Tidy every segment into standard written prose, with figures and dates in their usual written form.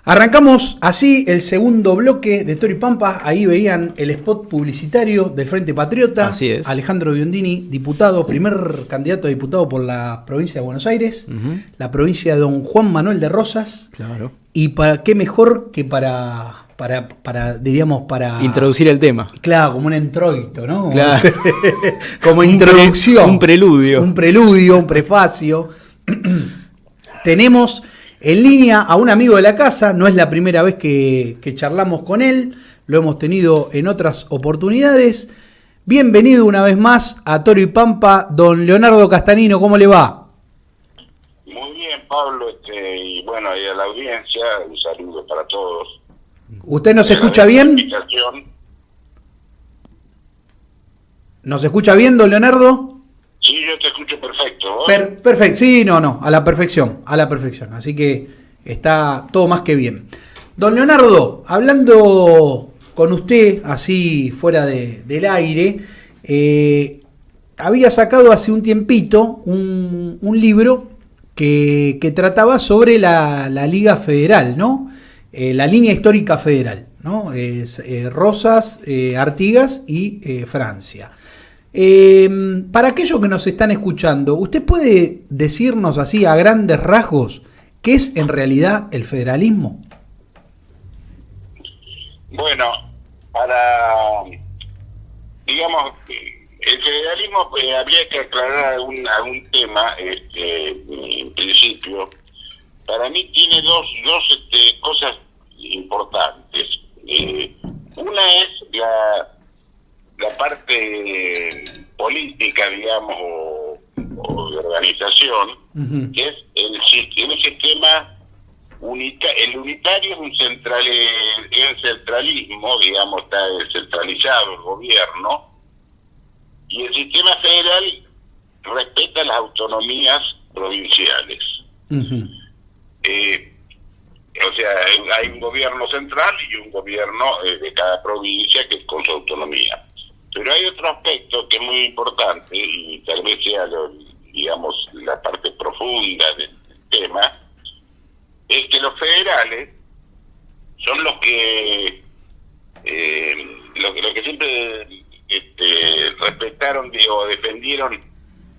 Arrancamos así el segundo bloque de Toro y Pampa. Ahí veían el spot publicitario del Frente Patriota. Así es. Alejandro Biondini, diputado, primer candidato a diputado por la provincia de Buenos Aires, la provincia de don Juan Manuel de Rosas. Claro. Y para qué mejor que para introducir el tema. Claro, como un introito, ¿no? Claro. Como introducción. Un preludio. Un preludio, un prefacio. Tenemos en línea a un amigo de la casa, no es la primera vez que charlamos con él, lo hemos tenido en otras oportunidades. Bienvenido una vez más a Toro y Pampa, don Leonardo Castanino, ¿cómo le va? Muy bien, Pablo, y bueno, y a la audiencia, un saludo para todos. ¿Usted nos escucha bien? ¿Nos escucha bien, don Leonardo? Sí, yo te escucho perfecto. ¿Vos? Perfecto, sí, no, a la perfección. Así que está todo más que bien. Don Leonardo, hablando con usted, así fuera del aire, había sacado hace un tiempito un libro que trataba sobre la Liga Federal, ¿no? La línea histórica federal, ¿no? Rosas, Artigas y Francia. Para aquellos que nos están escuchando, ¿usted puede decirnos así a grandes rasgos qué es en realidad el federalismo? Bueno, digamos, el federalismo habría que aclarar algún tema, en principio. Para mí tiene dos cosas importantes. Una es la parte política, digamos, o de organización, que es el sistema el unitario es un centralismo, digamos, está descentralizado el gobierno, y el sistema federal respeta las autonomías provinciales. O sea, hay un gobierno central y un gobierno de cada provincia que con su autonomía. Pero hay otro aspecto que es muy importante y tal vez sea, digamos, la parte profunda del tema, es que los federales son los que siempre respetaron o defendieron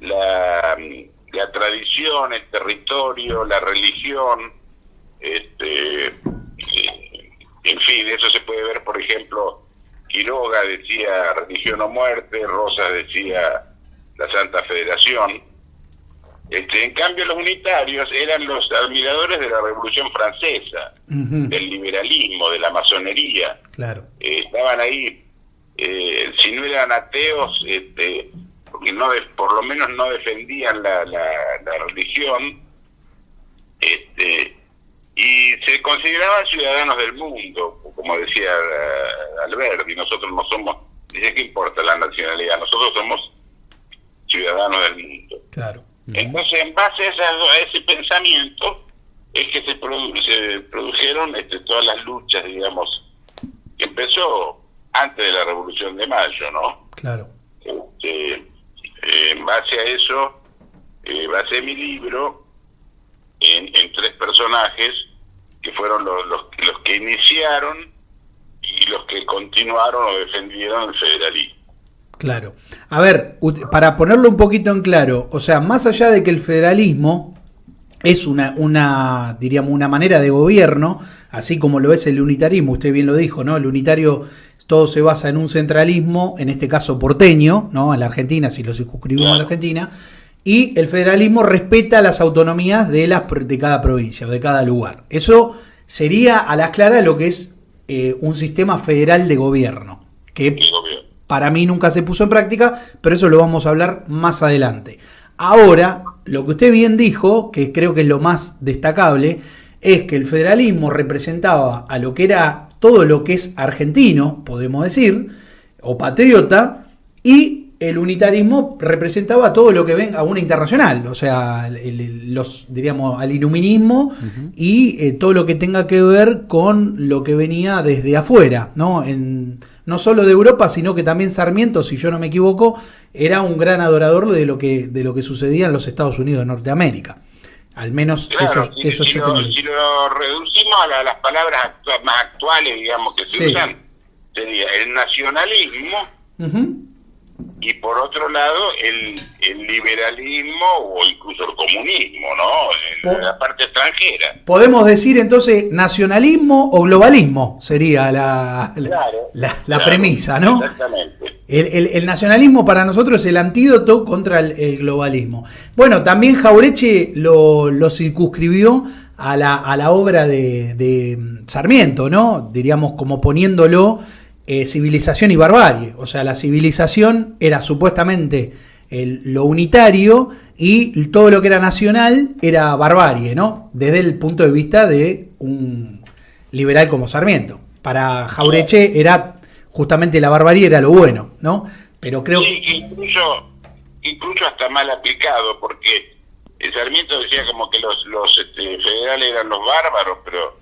la tradición, el territorio, la religión, en fin, eso se puede ver, por ejemplo, Quiroga decía religión o muerte, Rosas decía la Santa Federación. En cambio, los unitarios eran los admiradores de la Revolución Francesa, del liberalismo, de la masonería. Claro. Estaban ahí, si no eran ateos, porque por lo menos no defendían la religión, y se consideraban ciudadanos del mundo, como decía Alberti. Nosotros no somos, dice, ¿qué importa la nacionalidad? Nosotros somos ciudadanos del mundo. Claro. Entonces, en base a ese pensamiento, es que se produjeron todas las luchas, digamos, que empezó antes de la Revolución de Mayo, ¿no? Claro. En base a eso, basé mi libro en tres personajes que fueron los que iniciaron y los que continuaron o defendieron el federalismo. Claro. A ver, para ponerlo un poquito en claro, o sea, más allá de que el federalismo es diríamos, una manera de gobierno, así como lo es el unitarismo, usted bien lo dijo, ¿no? El unitario, todo se basa en un centralismo, en este caso porteño, ¿no? En la Argentina, si lo circunscribimos a la Argentina, y el federalismo respeta las autonomías de cada provincia o de cada lugar. Eso sería, a las claras, lo que es un sistema federal de gobierno, que para mí nunca se puso en práctica, pero eso lo vamos a hablar más adelante. Ahora, lo que usted bien dijo, que creo que es lo más destacable, es que el federalismo representaba a lo que era todo lo que es argentino, podemos decir, o patriota, y el unitarismo representaba todo lo que venga a una internacional, o sea, diríamos, al iluminismo y todo lo que tenga que ver con lo que venía desde afuera, ¿no? No solo de Europa, sino que también Sarmiento, si yo no me equivoco, era un gran adorador de lo que sucedía en los Estados Unidos de Norteamérica. Al menos Claro, eso yo tengo. Si lo reducimos a las palabras más actuales, digamos, que se usan, sería el nacionalismo. Uh-huh. Y por otro lado, el liberalismo o incluso el comunismo, ¿no? En la parte extranjera. Podemos decir entonces nacionalismo o globalismo, sería la premisa, ¿no? Exactamente. El nacionalismo para nosotros es el antídoto contra el globalismo. Bueno, también Jauretche lo circunscribió a la obra de Sarmiento, ¿no? Diríamos como poniéndolo civilización y barbarie. O sea, la civilización era supuestamente lo unitario y todo lo que era nacional era barbarie, ¿no? Desde el punto de vista de un liberal como Sarmiento. Para Jauretche era justamente la barbarie era lo bueno, ¿no? Pero creo que incluso hasta mal aplicado, porque Sarmiento decía como que los federales eran los bárbaros, pero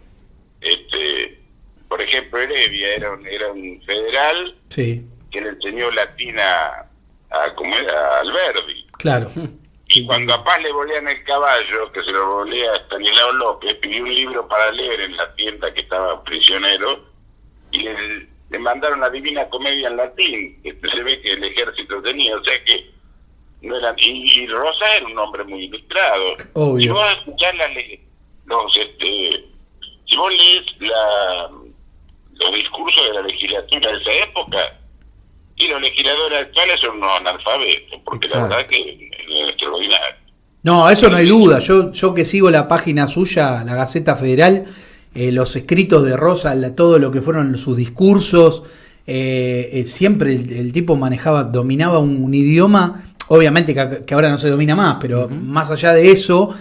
por ejemplo, Heredia era un federal que le enseñó latín a Alberdi. Claro. Y cuando a Paz le volían el caballo, que se lo volía a Estanislao López, pidió un libro para leer en la tienda que estaba prisionero, y le mandaron la Divina Comedia en latín. Se ve que el ejército tenía, o sea que no eran. Y Rosa era un hombre muy ilustrado. Obvio. Si vos escuchás si vos lees los discursos de la legislatura de esa época, y los legisladores actuales son unos analfabetos, porque exacto. La verdad que es extraordinario. No, eso no hay duda. Yo que sigo la página suya, la Gaceta Federal, los escritos de Rosa, todo lo que fueron sus discursos, siempre el tipo dominaba un idioma, obviamente que ahora no se domina más, pero más allá de eso,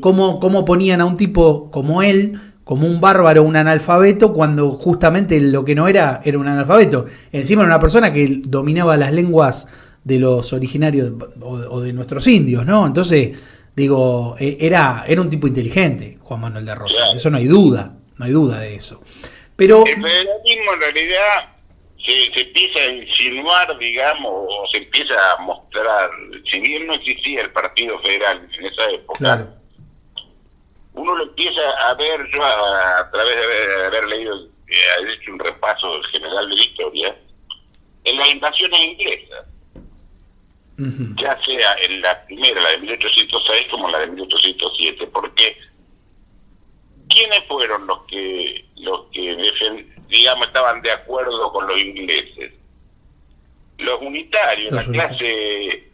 cómo ponían a un tipo como él, como un bárbaro, un analfabeto, cuando justamente lo que no era un analfabeto. Encima era una persona que dominaba las lenguas de los originarios o de nuestros indios, ¿no? Entonces, digo, era un tipo inteligente, Juan Manuel de Rosas. Claro. Eso no hay duda de eso. Pero el federalismo en realidad se empieza a insinuar, digamos, o se empieza a mostrar, si bien no existía el Partido Federal en esa época, claro. Uno lo empieza a ver, yo a través de haber leído, haber hecho un repaso general de la historia, en las invasiones inglesas, ya sea en la primera, la de 1806, como la de 1807, porque ¿quiénes fueron los que digamos, estaban de acuerdo con los ingleses? Los unitarios, la clase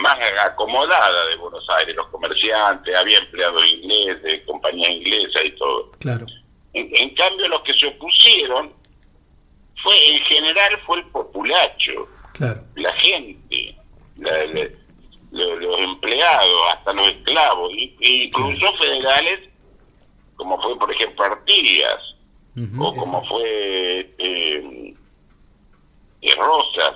más acomodada de Buenos Aires, los comerciantes, había empleados ingleses, compañías inglesas y todo. Claro. En cambio, los que se opusieron en general fue el populacho, claro. La gente, los empleados, hasta los esclavos, incluso claro. Federales, como fue, por ejemplo, Artigas, o como fue Rosas,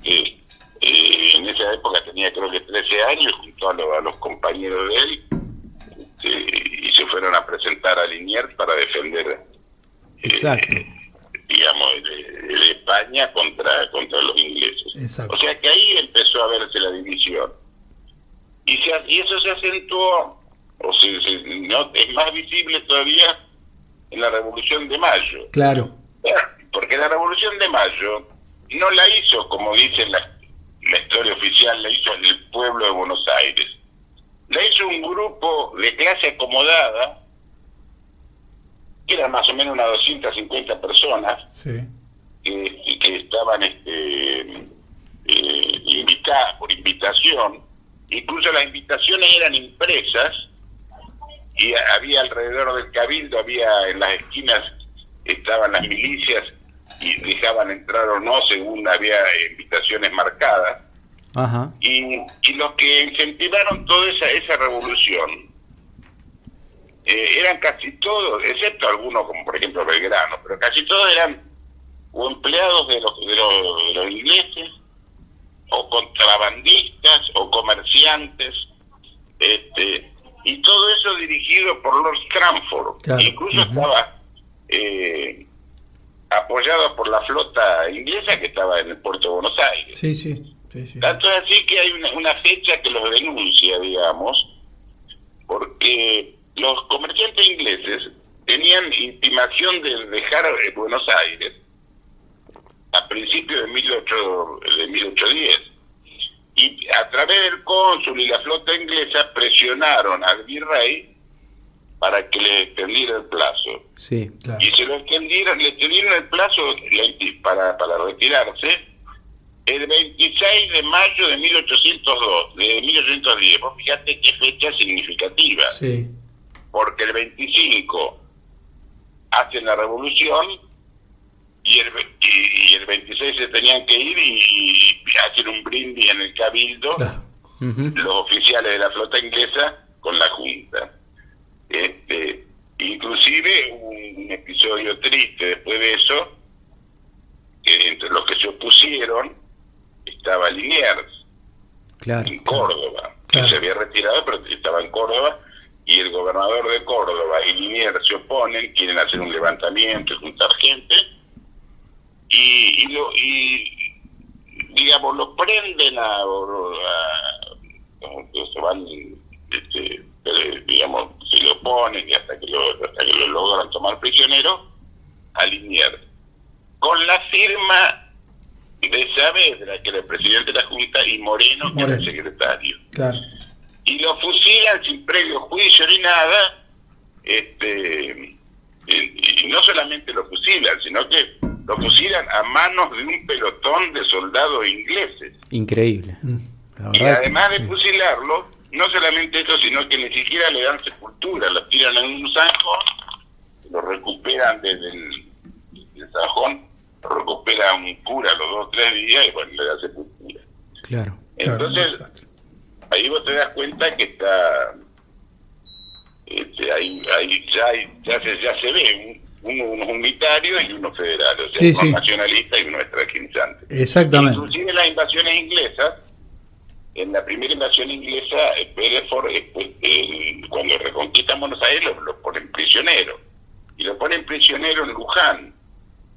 que en esa época tenía creo que 13 años, junto a los compañeros de él, y se fueron a presentar a Liniers para defender, digamos, de España contra los ingleses. Exacto. O sea que ahí empezó a verse la división. Y eso se acentuó, es más visible todavía en la Revolución de Mayo. Claro. Porque la Revolución de Mayo no la hizo, como dice la historia oficial, la hizo el pueblo de Buenos Aires. La hizo un grupo de clase acomodada, que eran más o menos unas 250 personas, que estaban invitadas por invitación. Incluso las invitaciones eran impresas, y había alrededor del cabildo, había en las esquinas, estaban las milicias y dejaban entrar o no según había invitaciones marcadas. Ajá. Y los que incentivaron toda esa revolución eran casi todos, excepto algunos como por ejemplo Belgrano, pero casi todos eran o empleados de los ingleses, o contrabandistas, o comerciantes, y todo eso dirigido por Lord Cranford. Claro. Incluso estaba apoyado por la flota inglesa que estaba en el puerto de Buenos Aires. Sí. Tanto es así que hay una fecha que los denuncia, digamos, porque los comerciantes ingleses tenían intimación de dejar Buenos Aires a principios de 1810. Y a través del cónsul y la flota inglesa presionaron al virrey para que le extendiera el plazo. Sí, claro. Y le extendieron el plazo para retirarse el 26 de mayo de 1810. Vos fíjate qué fecha significativa. Sí. Porque el 25 hacen la revolución y el 26 se tenían que ir y hacen un brindis en el Cabildo, claro. Los oficiales de la flota inglesa con la Junta. Inclusive un episodio triste después de eso, que entre los que se opusieron estaba Liniers, claro, en Córdoba, claro, que se había retirado pero estaba en Córdoba, y el gobernador de Córdoba y Liniers se oponen, quieren hacer un levantamiento y juntar gente, y digamos, lo prenden como que se van, digamos, se le oponen y hasta que lo logran tomar prisionero a Liniers, con la firma de Saavedra, que era el presidente de la Junta, y Moreno, que era el secretario. Claro. Y lo fusilan sin previo juicio ni nada, y no solamente lo fusilan, sino que lo fusilan a manos de un pelotón de soldados ingleses. Increíble. Y además de fusilarlo, no solamente eso, sino que ni siquiera le dan sepultura, lo tiran en un zanjón, lo recuperan desde el zanjón, lo recupera un cura a los 2 o 3 días y bueno, le da sepultura. Claro. Entonces, claro, ahí vos te das cuenta que está, ahí ya se ve unos unitarios y unos federales, o sea, sí, unos nacionalistas y unos extranjerizantes. Exactamente. Inclusive las invasiones inglesas, en la primera invasión inglesa, Bedford, cuando reconquistan Buenos Aires, lo ponen prisionero. Y lo ponen prisionero en Luján.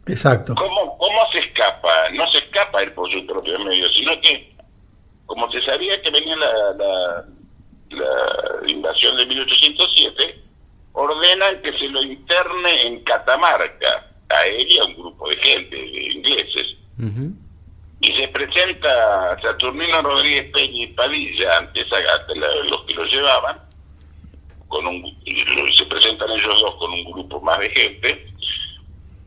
Exacto. ¿Cómo se escapa? No se escapa él por su propio medio, sino que, como se sabía que venía la invasión de 1807, ordenan que se lo interne en Catamarca, a él y a un grupo de gente, de ingleses. Y se presenta Saturnino Rodríguez Peña y Padilla ante los que lo llevaban, se presentan ellos dos con un grupo más de gente,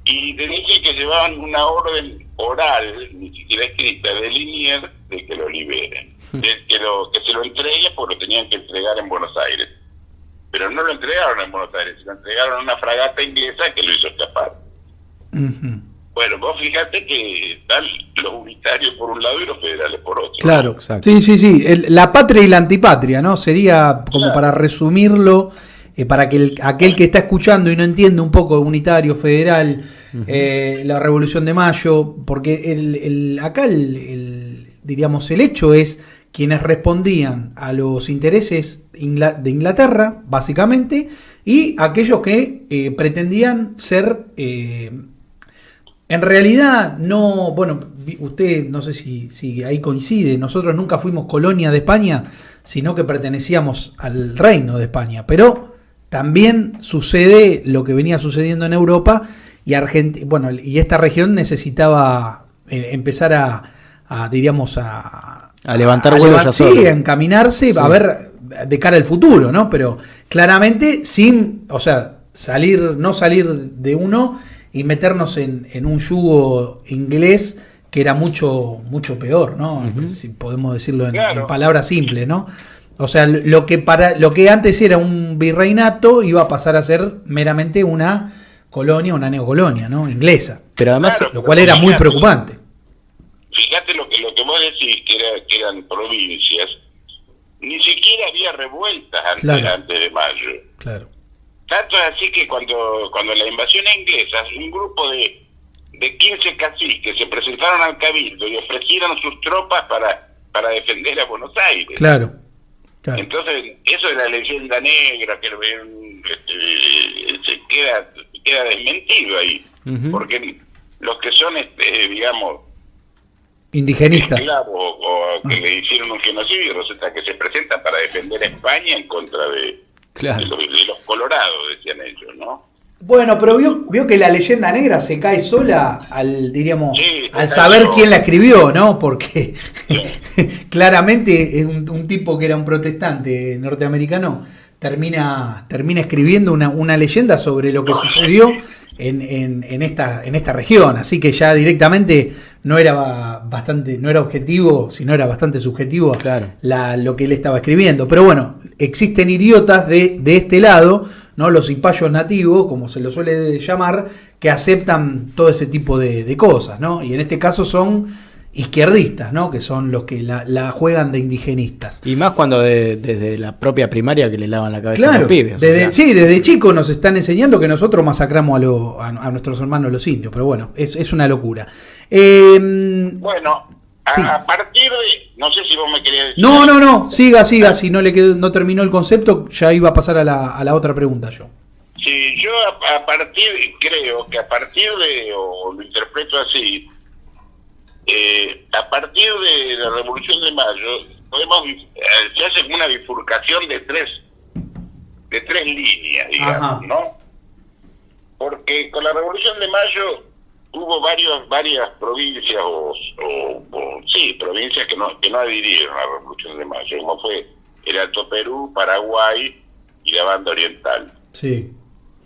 y le dicen que llevaban una orden oral, ni siquiera escrita, de Liniers, de que lo liberen, que se lo entreguen, porque lo tenían que entregar en Buenos Aires. Pero no lo entregaron en Buenos Aires, lo entregaron a una fragata inglesa que lo hizo escapar. Bueno, vos fíjate que están los unitarios por un lado y los federales por otro. Claro, exacto. Sí. La patria y la antipatria, ¿no? Sería como, claro, para resumirlo, para que aquel que está escuchando y no entiende un poco unitario, federal, la Revolución de Mayo, porque acá diríamos, el hecho es quienes respondían a los intereses de Inglaterra, básicamente, y aquellos que pretendían ser... en realidad, no, bueno, usted no sé si ahí coincide, nosotros nunca fuimos colonia de España, sino que pertenecíamos al reino de España, pero también sucede lo que venía sucediendo en Europa y y esta región necesitaba empezar a levantar vuelos, sí, a encaminarse, sí, a ver de cara al futuro, ¿no? Pero claramente no salir de uno y meternos en un yugo inglés que era mucho peor, ¿no? Si podemos decirlo en palabras simples, ¿no? O sea, lo que antes era un virreinato iba a pasar a ser meramente una colonia, una neocolonia, ¿no? Inglesa. Pero además, lo cual era muy preocupante. Fíjate lo que vos decís, que eran provincias, ni siquiera había revueltas antes de mayo. Claro. Tanto es así que cuando la invasión inglesa, un grupo de 15 caciques se presentaron al Cabildo y ofrecieron sus tropas para defender a Buenos Aires. Claro. Entonces, eso de la leyenda negra, que se queda desmentido ahí. Porque los que son, digamos, indigenistas, esclavos o que le hicieron un genocidio, resulta que se presentan para defender a España en contra de Claro. de los colorados, decían ellos, ¿no? Bueno, pero vio que la leyenda negra se cae sola al, diríamos, Sí, al saber sola. quién la escribió, ¿no? Porque Sí. claramente es un tipo que era un protestante norteamericano termina escribiendo una leyenda sobre lo que sucedió en esta región. Así que ya directamente no era objetivo, sino era bastante subjetivo Claro. lo que él estaba escribiendo. Pero bueno, existen idiotas de este lado, ¿no? Los cipayos nativos, como se los suele llamar, que aceptan todo ese tipo de cosas, ¿no? Y en este caso son izquierdistas, ¿no? Que son los que la juegan de indigenistas. Y más cuando desde la propia primaria que le lavan la cabeza a Claro, los pibes. sí, desde chicos nos están enseñando que nosotros masacramos a nuestros hermanos los indios, pero bueno, es una locura. Bueno, Sí. a partir de... No sé si vos me querías decir... No, siga, si no terminó el concepto, ya iba a pasar a la otra pregunta yo. Sí, yo creo que a partir de, o lo interpreto así, a partir de la Revolución de Mayo, se hace una bifurcación de tres líneas, digamos, Ajá. ¿no? Porque con la Revolución de Mayo hubo varias provincias, provincias que no adhirieron a la Revolución de Mayo, como fue el Alto Perú, Paraguay y la Banda Oriental. Sí.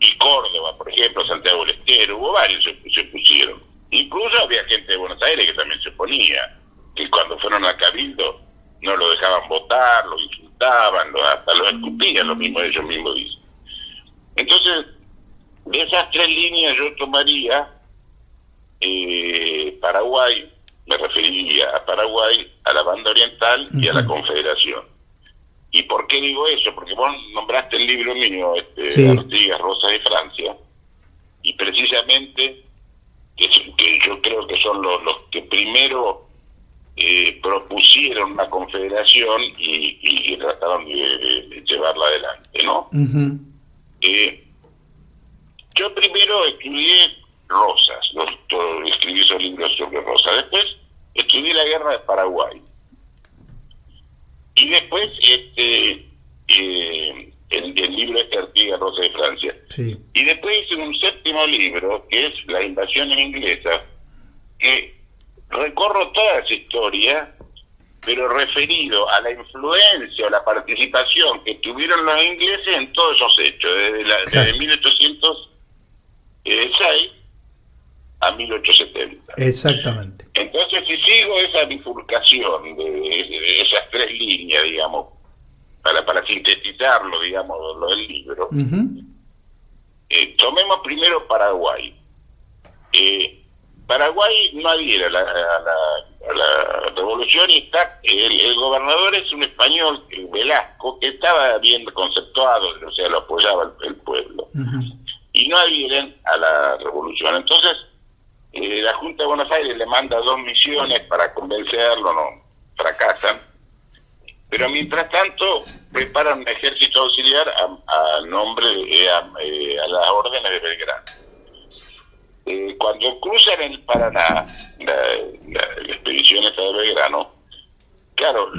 Y Córdoba, por ejemplo, Santiago del Estero, hubo varios que se pusieron. Incluso había gente de Buenos Aires que también se ponía, que cuando fueron a Cabildo no lo dejaban votar, lo insultaban, hasta lo escupían, ellos mismos dicen. Entonces, de esas tres líneas yo tomaría Paraguay, me referiría a Paraguay, a la Banda Oriental y a la Confederación. ¿Y por qué digo eso? Porque vos nombraste el libro mío, Sí. Artigas, Rosas de Francia, y precisamente que yo creo que son los que primero propusieron una confederación y trataron de llevarla adelante, ¿no? Uh-huh. Yo primero estudié Rosas, escribí esos libros sobre Rosas. Después estudié la Guerra de Paraguay. Y después el libro Artigas, Rosas de Francia. Sí. Y después hice un séptimo libro, que es Las invasiones inglesas, que recorro toda esa historia, pero referido a la influencia o la participación que tuvieron los ingleses en todos esos hechos, desde 1806 a 1870. Exactamente. Entonces, si sigo esa bifurcación de esas tres líneas, digamos, para sintetizarlo, digamos, lo del libro, Uh-huh. Tomemos primero Paraguay. Paraguay no adhiere a la revolución y está el gobernador es un español, Velasco, que estaba bien conceptuado, o sea, lo apoyaba el pueblo. Uh-huh. Y no adhieren a la revolución. Entonces, la Junta de Buenos Aires le manda 2 misiones para convencerlo, no fracasan. Pero mientras tanto, preparan un ejército auxiliar a nombre a las órdenes de Belgrano. Cuando cruzan el Paraná, la expedición esta de Belgrano, claro,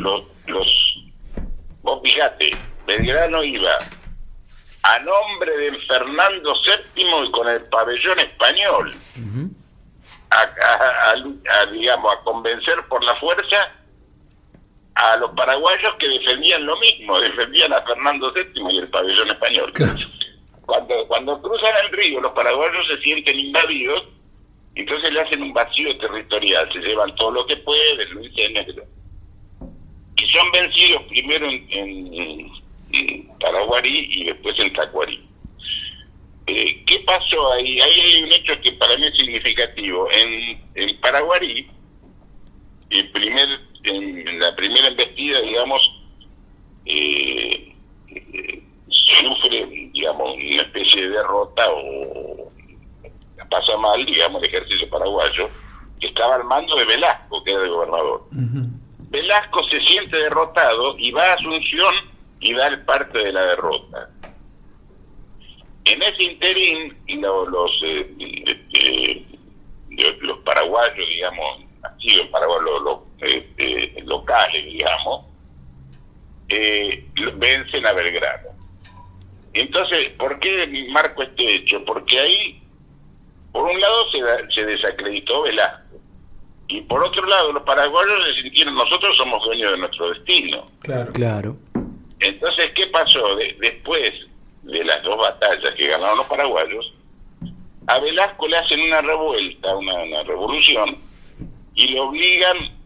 vos fijate, Belgrano iba a nombre de Fernando VII y con el pabellón español, Uh-huh. digamos, a convencer por la fuerza a los paraguayos que defendían lo mismo, defendían a Fernando VII y el pabellón español. Claro. Cuando cruzan el río, los paraguayos se sienten invadidos, entonces le hacen un vacío territorial, se llevan todo lo que pueden, lo incendian, y son vencidos primero en Paraguarí y después en Tacuarí. ¿Qué pasó ahí? Ahí hay un hecho que para mí es significativo. En Paraguarí, en la primera embestida, digamos, sufre, digamos, una especie de derrota o pasa mal, digamos, el ejército paraguayo, que estaba al mando de Velasco, que era el gobernador. Uh-huh. Velasco se siente derrotado y va a Asunción y da el parte de la derrota. En ese interín, los paraguayos, digamos, nacidos en Paraguay, los locales, digamos, vencen a Belgrano. Entonces, ¿por qué marco este hecho? Porque ahí, por un lado, se desacreditó Velasco. Y por otro lado, los paraguayos se sintieron, nosotros somos dueños de nuestro destino. Claro. Entonces, ¿qué pasó? Después de las dos batallas que ganaron los paraguayos, a Velasco le hacen una revuelta, una revolución, y lo obligan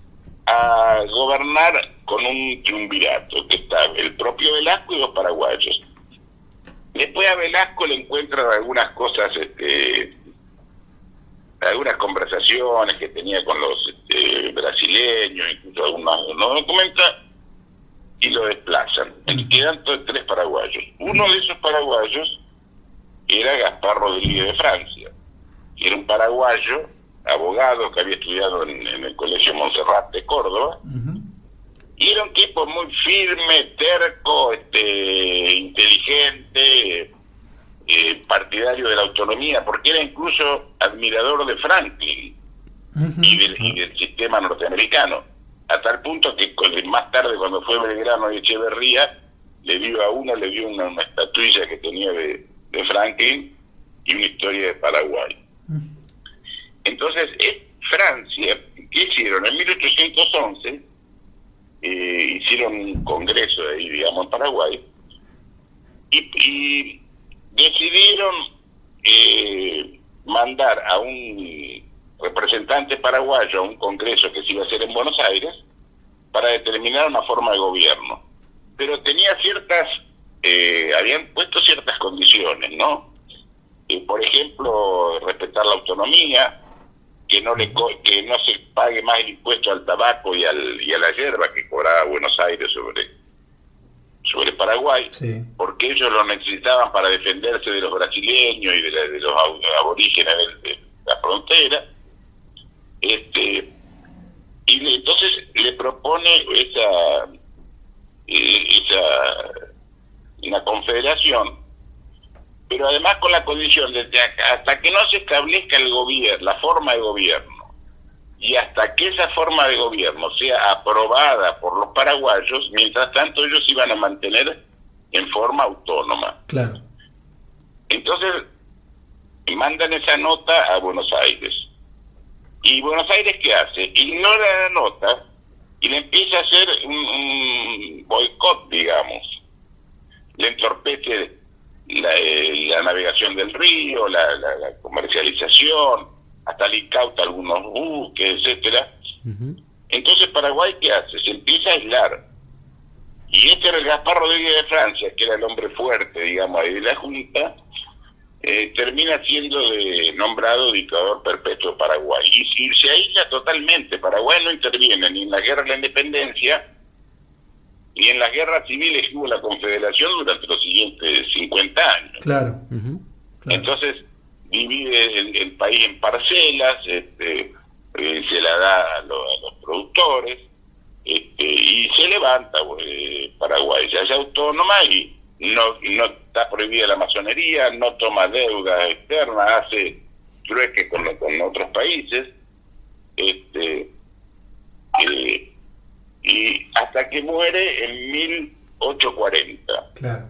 a gobernar con un triunvirato, que está el propio Velasco y los paraguayos. Después a Velasco le encuentran algunas cosas, algunas conversaciones que tenía con los brasileños, incluso algunos no documenta, y lo desplazan. Y quedan tres paraguayos. Uno de esos paraguayos era Gaspar Rodríguez de Francia, que era un paraguayo, abogado, que había estudiado en el Colegio Montserrat de Córdoba, y era un tipo muy firme, terco, inteligente, partidario de la autonomía, porque era incluso admirador de Franklin y del sistema norteamericano, a tal punto que más tarde, cuando fue Belgrano y Echeverría, le dio una estatuilla que tenía de Franklin y una historia de Paraguay. Entonces, Francia, ¿qué hicieron? En 1811 hicieron un congreso ahí, digamos, en Paraguay, y decidieron mandar a un representante paraguayo a un congreso que se iba a hacer en Buenos Aires para determinar una forma de gobierno. Pero tenía habían puesto ciertas condiciones, ¿no? Por ejemplo, respetar la autonomía, que no se pague más el impuesto al tabaco y a la hierba que cobraba Buenos Aires sobre Paraguay, sí, porque ellos lo necesitaban para defenderse de los brasileños y de los aborígenes de la frontera. Y entonces le propone una confederación, pero además con la condición de que hasta que no se establezca el gobierno, la forma de gobierno, y hasta que esa forma de gobierno sea aprobada por los paraguayos, mientras tanto ellos iban a mantener en forma autónoma. Claro. Entonces mandan esa nota a Buenos Aires. ¿Y Buenos Aires qué hace? Ignora la nota y le empieza a hacer un boicot, digamos. Le entorpece la navegación del río, la comercialización, hasta le incauta algunos buques, etcétera. Entonces Paraguay, ¿qué hace? Se empieza a aislar. Y era el Gaspar Rodríguez de Francia, que era el hombre fuerte, digamos, ahí de la Junta, termina siendo nombrado dictador perpetuo de Paraguay. Y se aísla totalmente. Paraguay no interviene ni en la guerra de la independencia, ni en las guerras civiles que hubo la Confederación durante los siguientes 50 años. Claro. Claro. Entonces divide el país en parcelas, se la da a los productores, y se levanta Paraguay, ya es autónoma y no está prohibida la masonería, no toma deuda externa, hace trueque con otros países, y hasta que muere en 1840. Claro.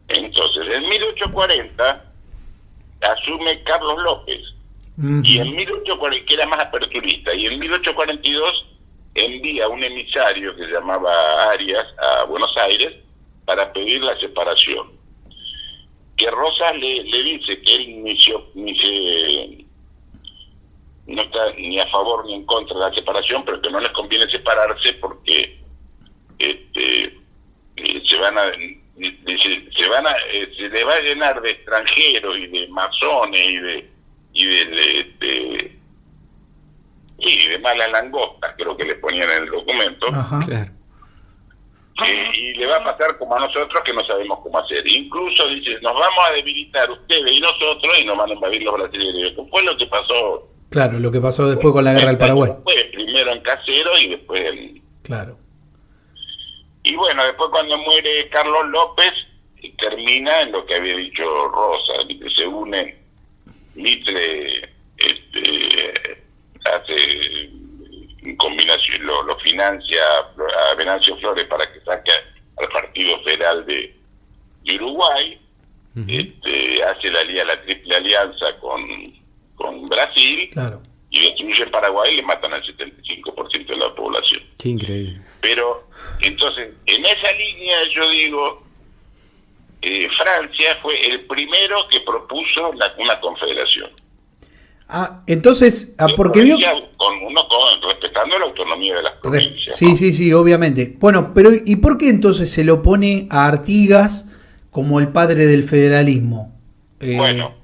Entonces, en 1840 asume Carlos López, y en 1840, que era más aperturista, y en 1842 envía un emisario que se llamaba Arias a Buenos Aires para pedir la separación. Que Rosas le dice que él no está ni a favor ni en contra de la separación, pero que no les conviene separarse porque se le va a llenar de extranjeros y de masones y de malas langostas, creo que le ponían en el documento. Ajá. Claro. Y le va a pasar como a nosotros, que no sabemos cómo hacer. Incluso dice, nos vamos a debilitar ustedes y nosotros, y nos van a invadir los brasileños. Fue lo que pasó. Claro, lo que pasó después con la guerra del Paraguay. Fue primero en Casero y después en... Claro. Y bueno, después cuando muere Carlos López, termina en lo que había dicho Rosa, se une Mitre, hace en combinación, lo financia a Venancio Flores para que saque al Partido Federal de y Uruguay, hace la triple alianza con Brasil, Claro. y destruyen Paraguay y le matan al 75% de la población. Qué increíble. Pero, entonces, en esa línea yo digo, Francia fue el primero que propuso una confederación. Entonces, porque vio... respetando la autonomía de las provincias. Sí, ¿no? sí, obviamente. Bueno, pero ¿y por qué entonces se le opone a Artigas como el padre del federalismo? Bueno,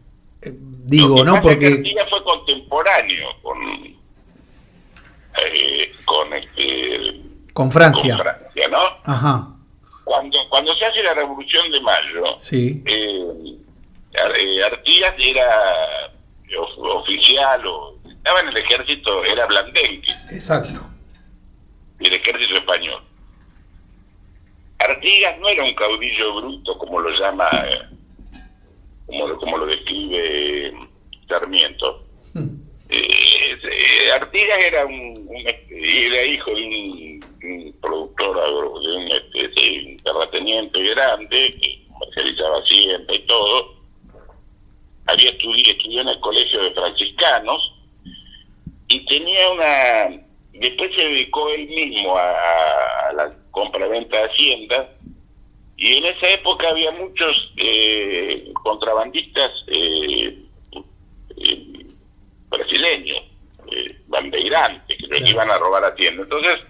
digo, ¿no? Porque Artigas fue contemporáneo con Francia. con Francia, ¿no? Ajá. Cuando se hace la Revolución de Mayo, Sí. Artigas era oficial o estaba en el ejército, era blandengue, Exacto. del ejército español. Artigas no era un caudillo bruto como lo llama, como lo describe Sarmiento. Artigas era era hijo de un productor, de un terrateniente grande que comercializaba siempre y todo. Estudió en el colegio de franciscanos y tenía después se dedicó él mismo a la compra-venta de haciendas, y en esa época había muchos contrabandistas brasileños, bandeirantes, que les iban a robar haciendas. Entonces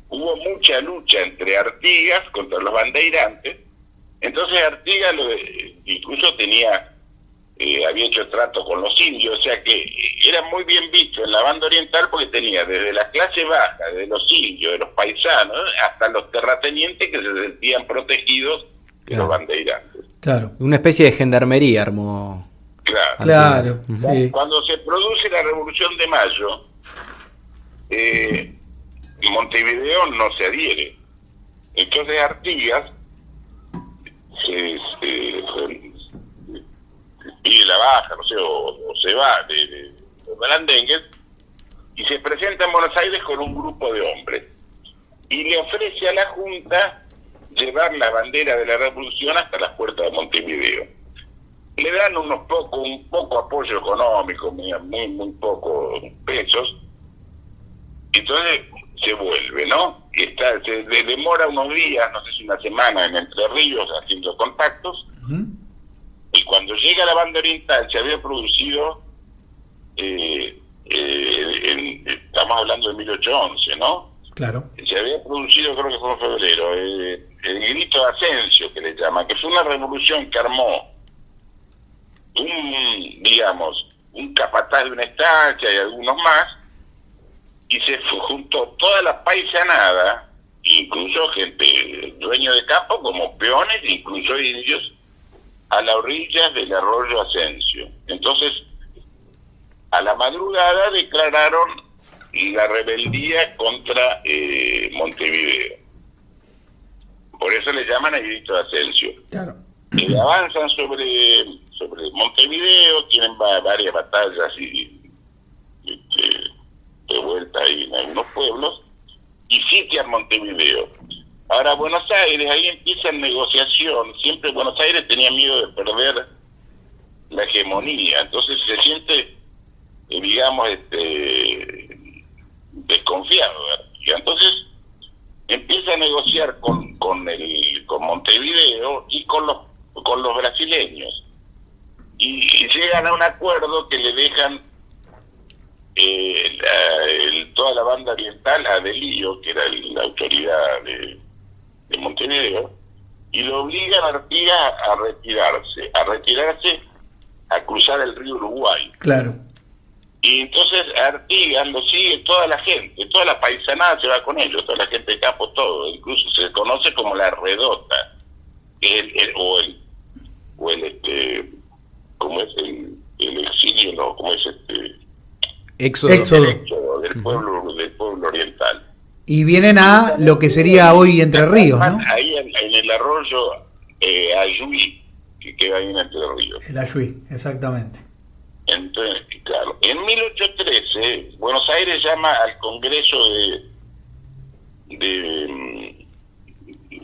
hubo mucha lucha entre Artigas contra los bandeirantes. Entonces Artigas incluso había hecho trato con los indios, o sea que era muy bien visto en la banda oriental porque tenía desde la clase baja, de los indios, de los paisanos, hasta los terratenientes que se sentían protegidos de los bandeirantes. Claro. Una especie de gendarmería armó. Claro. Sí. Cuando se produce la Revolución de Mayo, Montevideo no se adhiere. Entonces Artigas pide la baja, no sé, o se va de Blandengues y se presenta en Buenos Aires con un grupo de hombres y le ofrece a la Junta llevar la bandera de la Revolución hasta las puertas de Montevideo. Le dan un poco apoyo económico, muy pocos pesos. Entonces se vuelve, ¿no? Se demora unos días, no sé si una semana, en Entre Ríos haciendo contactos. Y cuando llega la banda oriental se había producido, estamos hablando de 1811, ¿no? Claro. Se había producido, creo que fue en febrero, el grito de Asensio, que le llaman, que fue una revolución que armó un capataz de una estancia y algunos más, y se juntó toda la paisanada, incluso gente, dueño de campo, como peones, incluso indios, a las orillas del arroyo Asensio. Entonces, a la madrugada declararon la rebeldía contra Montevideo. Por eso le llaman el grito de Asensio. Claro. Avanzan sobre Montevideo, tienen varias batallas y de vuelta ahí en algunos pueblos, y sitian Montevideo. Ahora Buenos Aires, ahí empieza negociación. Siempre Buenos Aires tenía miedo de perder la hegemonía, entonces se siente, desconfiado. Y entonces empieza a negociar con Montevideo y con los brasileños, y llegan a un acuerdo que le dejan toda la banda oriental a Delío, que era la autoridad de Montevideo, y lo obligan a Artigas a retirarse a cruzar el río Uruguay. Claro. Y entonces a Artigas lo sigue toda la gente, toda la paisanada se va con ellos, toda la gente de campo, todo, incluso se conoce como la redota, que es como es el exilio, no, como es Éxodo. el éxodo del pueblo oriental. Y vienen a lo que sería hoy Entre Ríos, ¿no? Ahí en el arroyo Ayuí, que queda ahí en Entre Ríos. El Ayuí, exactamente. Entonces, claro, en 1813 Buenos Aires llama al Congreso de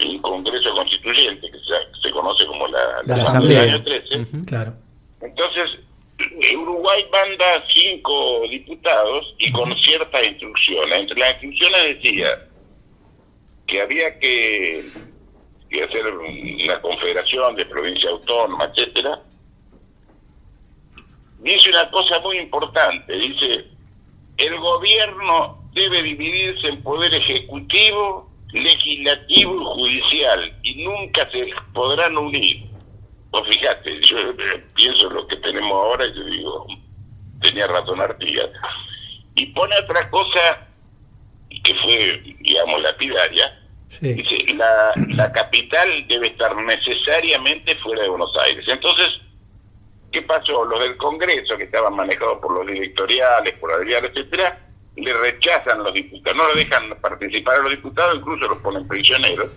un congreso constituyente que se conoce como la La Asamblea del Asamblea. año 13. Claro. Entonces, Uruguay manda 5 diputados y con ciertas instrucciones. Entre las instrucciones decía que había que hacer una confederación de provincias autónomas, etcétera. Dice una cosa muy importante, dice: el gobierno debe dividirse en poder ejecutivo, legislativo y judicial, y nunca se podrán unir. Pues fíjate, yo pienso en lo que tenemos ahora y yo digo, tenía razón Artigas. Y pone otra cosa que fue, digamos, lapidaria. Sí. Dice, la capital debe estar necesariamente fuera de Buenos Aires. Entonces, ¿qué pasó? Los del Congreso, que estaban manejados por los directoriales, por Adrián, etcétera, le rechazan los diputados, no lo dejan participar a los diputados, incluso los ponen prisioneros.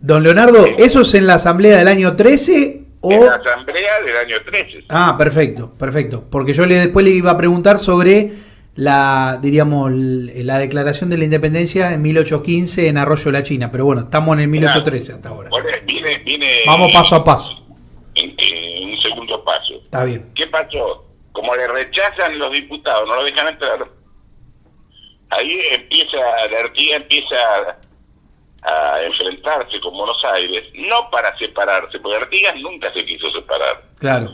Don Leonardo, ¿eso es en la asamblea del año 13 o...? En la asamblea del año 13. Ah, perfecto, perfecto. Porque yo después le iba a preguntar sobre la declaración de la independencia en 1815 en Arroyo de la China. Pero bueno, estamos en el 1813 hasta ahora. Bueno, viene Vamos paso a paso. en un segundo paso. Está bien. ¿Qué pasó? Como le rechazan los diputados, no lo dejan entrar, ahí la Artigas empieza a enfrentarse con Buenos Aires, no para separarse, porque Artigas nunca se quiso separar, Claro.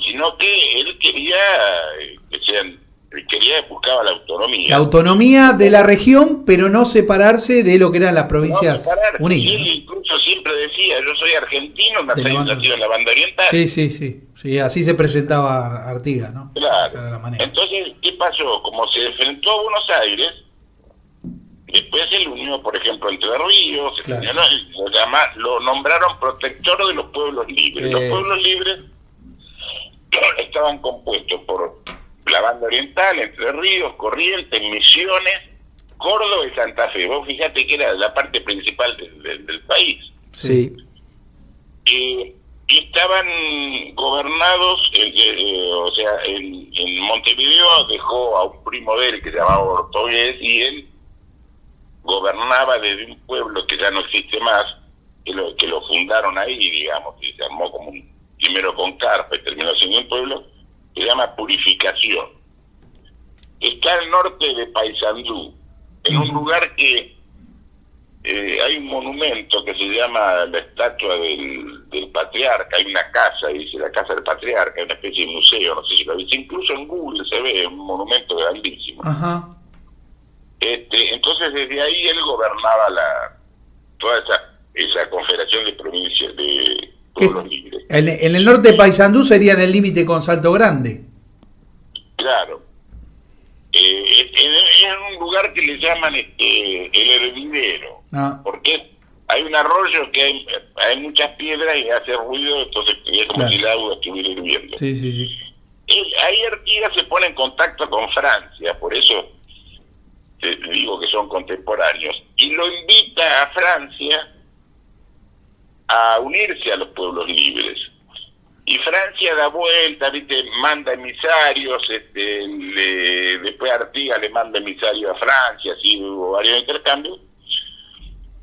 sino que él buscaba la autonomía. La autonomía de la región, pero no separarse de lo que eran las provincias No separar. unidas. Y él incluso siempre decía, yo soy argentino, De la banda- nacido en la banda oriental. Sí, así se presentaba Artigas, ¿no? Esa era la Claro. manera. Entonces, ¿qué pasó? Como se enfrentó a Buenos Aires, después se unió, por ejemplo, Entre Ríos, Claro. lo nombraron protector de los pueblos libres. Los pueblos libres estaban compuestos por la banda oriental, Entre Ríos, Corrientes, Misiones, Córdoba y Santa Fe. Vos fíjate que era la parte principal del país. Sí. Y estaban gobernados, en Montevideo dejó a un primo de él que se llamaba Ortogués, y él gobernaba desde un pueblo que ya no existe más, que lo fundaron ahí, digamos, y se armó como primero con carpa y terminó siendo un pueblo, que se llama Purificación. Está al norte de Paysandú, en un lugar que hay un monumento que se llama la estatua del patriarca, hay una casa, dice la casa del patriarca, una especie de museo, no sé si lo viste, incluso en Google se ve un monumento grandísimo. Ajá. Entonces desde ahí él gobernaba toda esa confederación de provincias de pueblos libres. En el norte de Paysandú sería en el límite con Salto Grande. Claro. Es un lugar que le llaman el hervidero, porque hay un arroyo que hay muchas piedras y hace ruido, entonces es como si el agua estuviera hirviendo. Sí. Ahí Artigas se pone en contacto con Francia, por eso te digo que son contemporáneos, y lo invita a Francia a unirse a los pueblos libres. Y Francia da vuelta, ¿viste? Manda emisarios, después Artigas le manda emisarios a Francia, así hubo varios intercambios,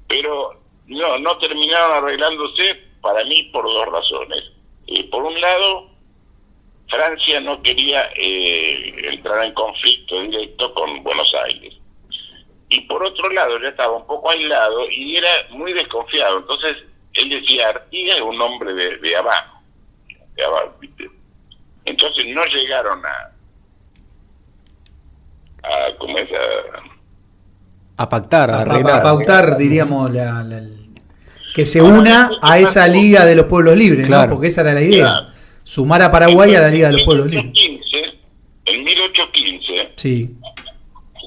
pero no terminaron arreglándose, para mí, por dos razones. Por un lado, Francia no quería entrar en conflicto directo con Buenos Aires. Y por otro lado, ya estaba un poco aislado y era muy desconfiado. Entonces, él decía, Artigas es un hombre de abajo, ¿viste? Entonces no llegaron a pactar, a arreglar. A pautar, diríamos, que se una a esa Liga de los Pueblos Libres, Claro. ¿no? Porque esa era la idea. Claro. Sumar a Paraguay a la Liga de los Pueblos Libres. En 1815, Sí.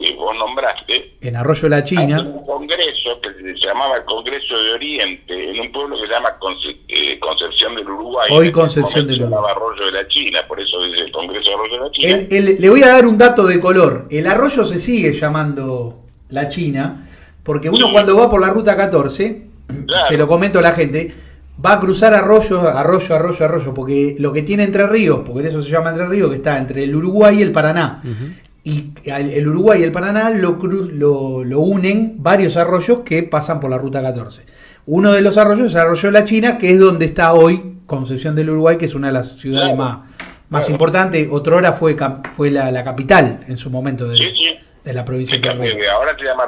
que vos nombraste, En Arroyo de la hay China. un congreso que se llamaba el Congreso de Oriente, en un pueblo que se llama Concepción del Uruguay. Hoy En ese Concepción momento del se llamaba Uruguay. Arroyo de la China, por eso dice el Congreso de Arroyo de la China. Le voy a dar un dato de color. El arroyo se sigue llamando la China, porque uno cuando va por la ruta 14, Claro. se lo comento a la gente, va a cruzar arroyo, porque lo que tiene Entre Ríos, porque eso se llama Entre Ríos, que está entre el Uruguay y el Paraná. y el Uruguay y el Paraná lo unen varios arroyos que pasan por la Ruta 14. Uno de los arroyos es el arroyo de la China, que es donde está hoy Concepción del Uruguay, que es una de las ciudades más importantes. Otrora fue la capital en su momento de la provincia de Arroyo. Ahora se llama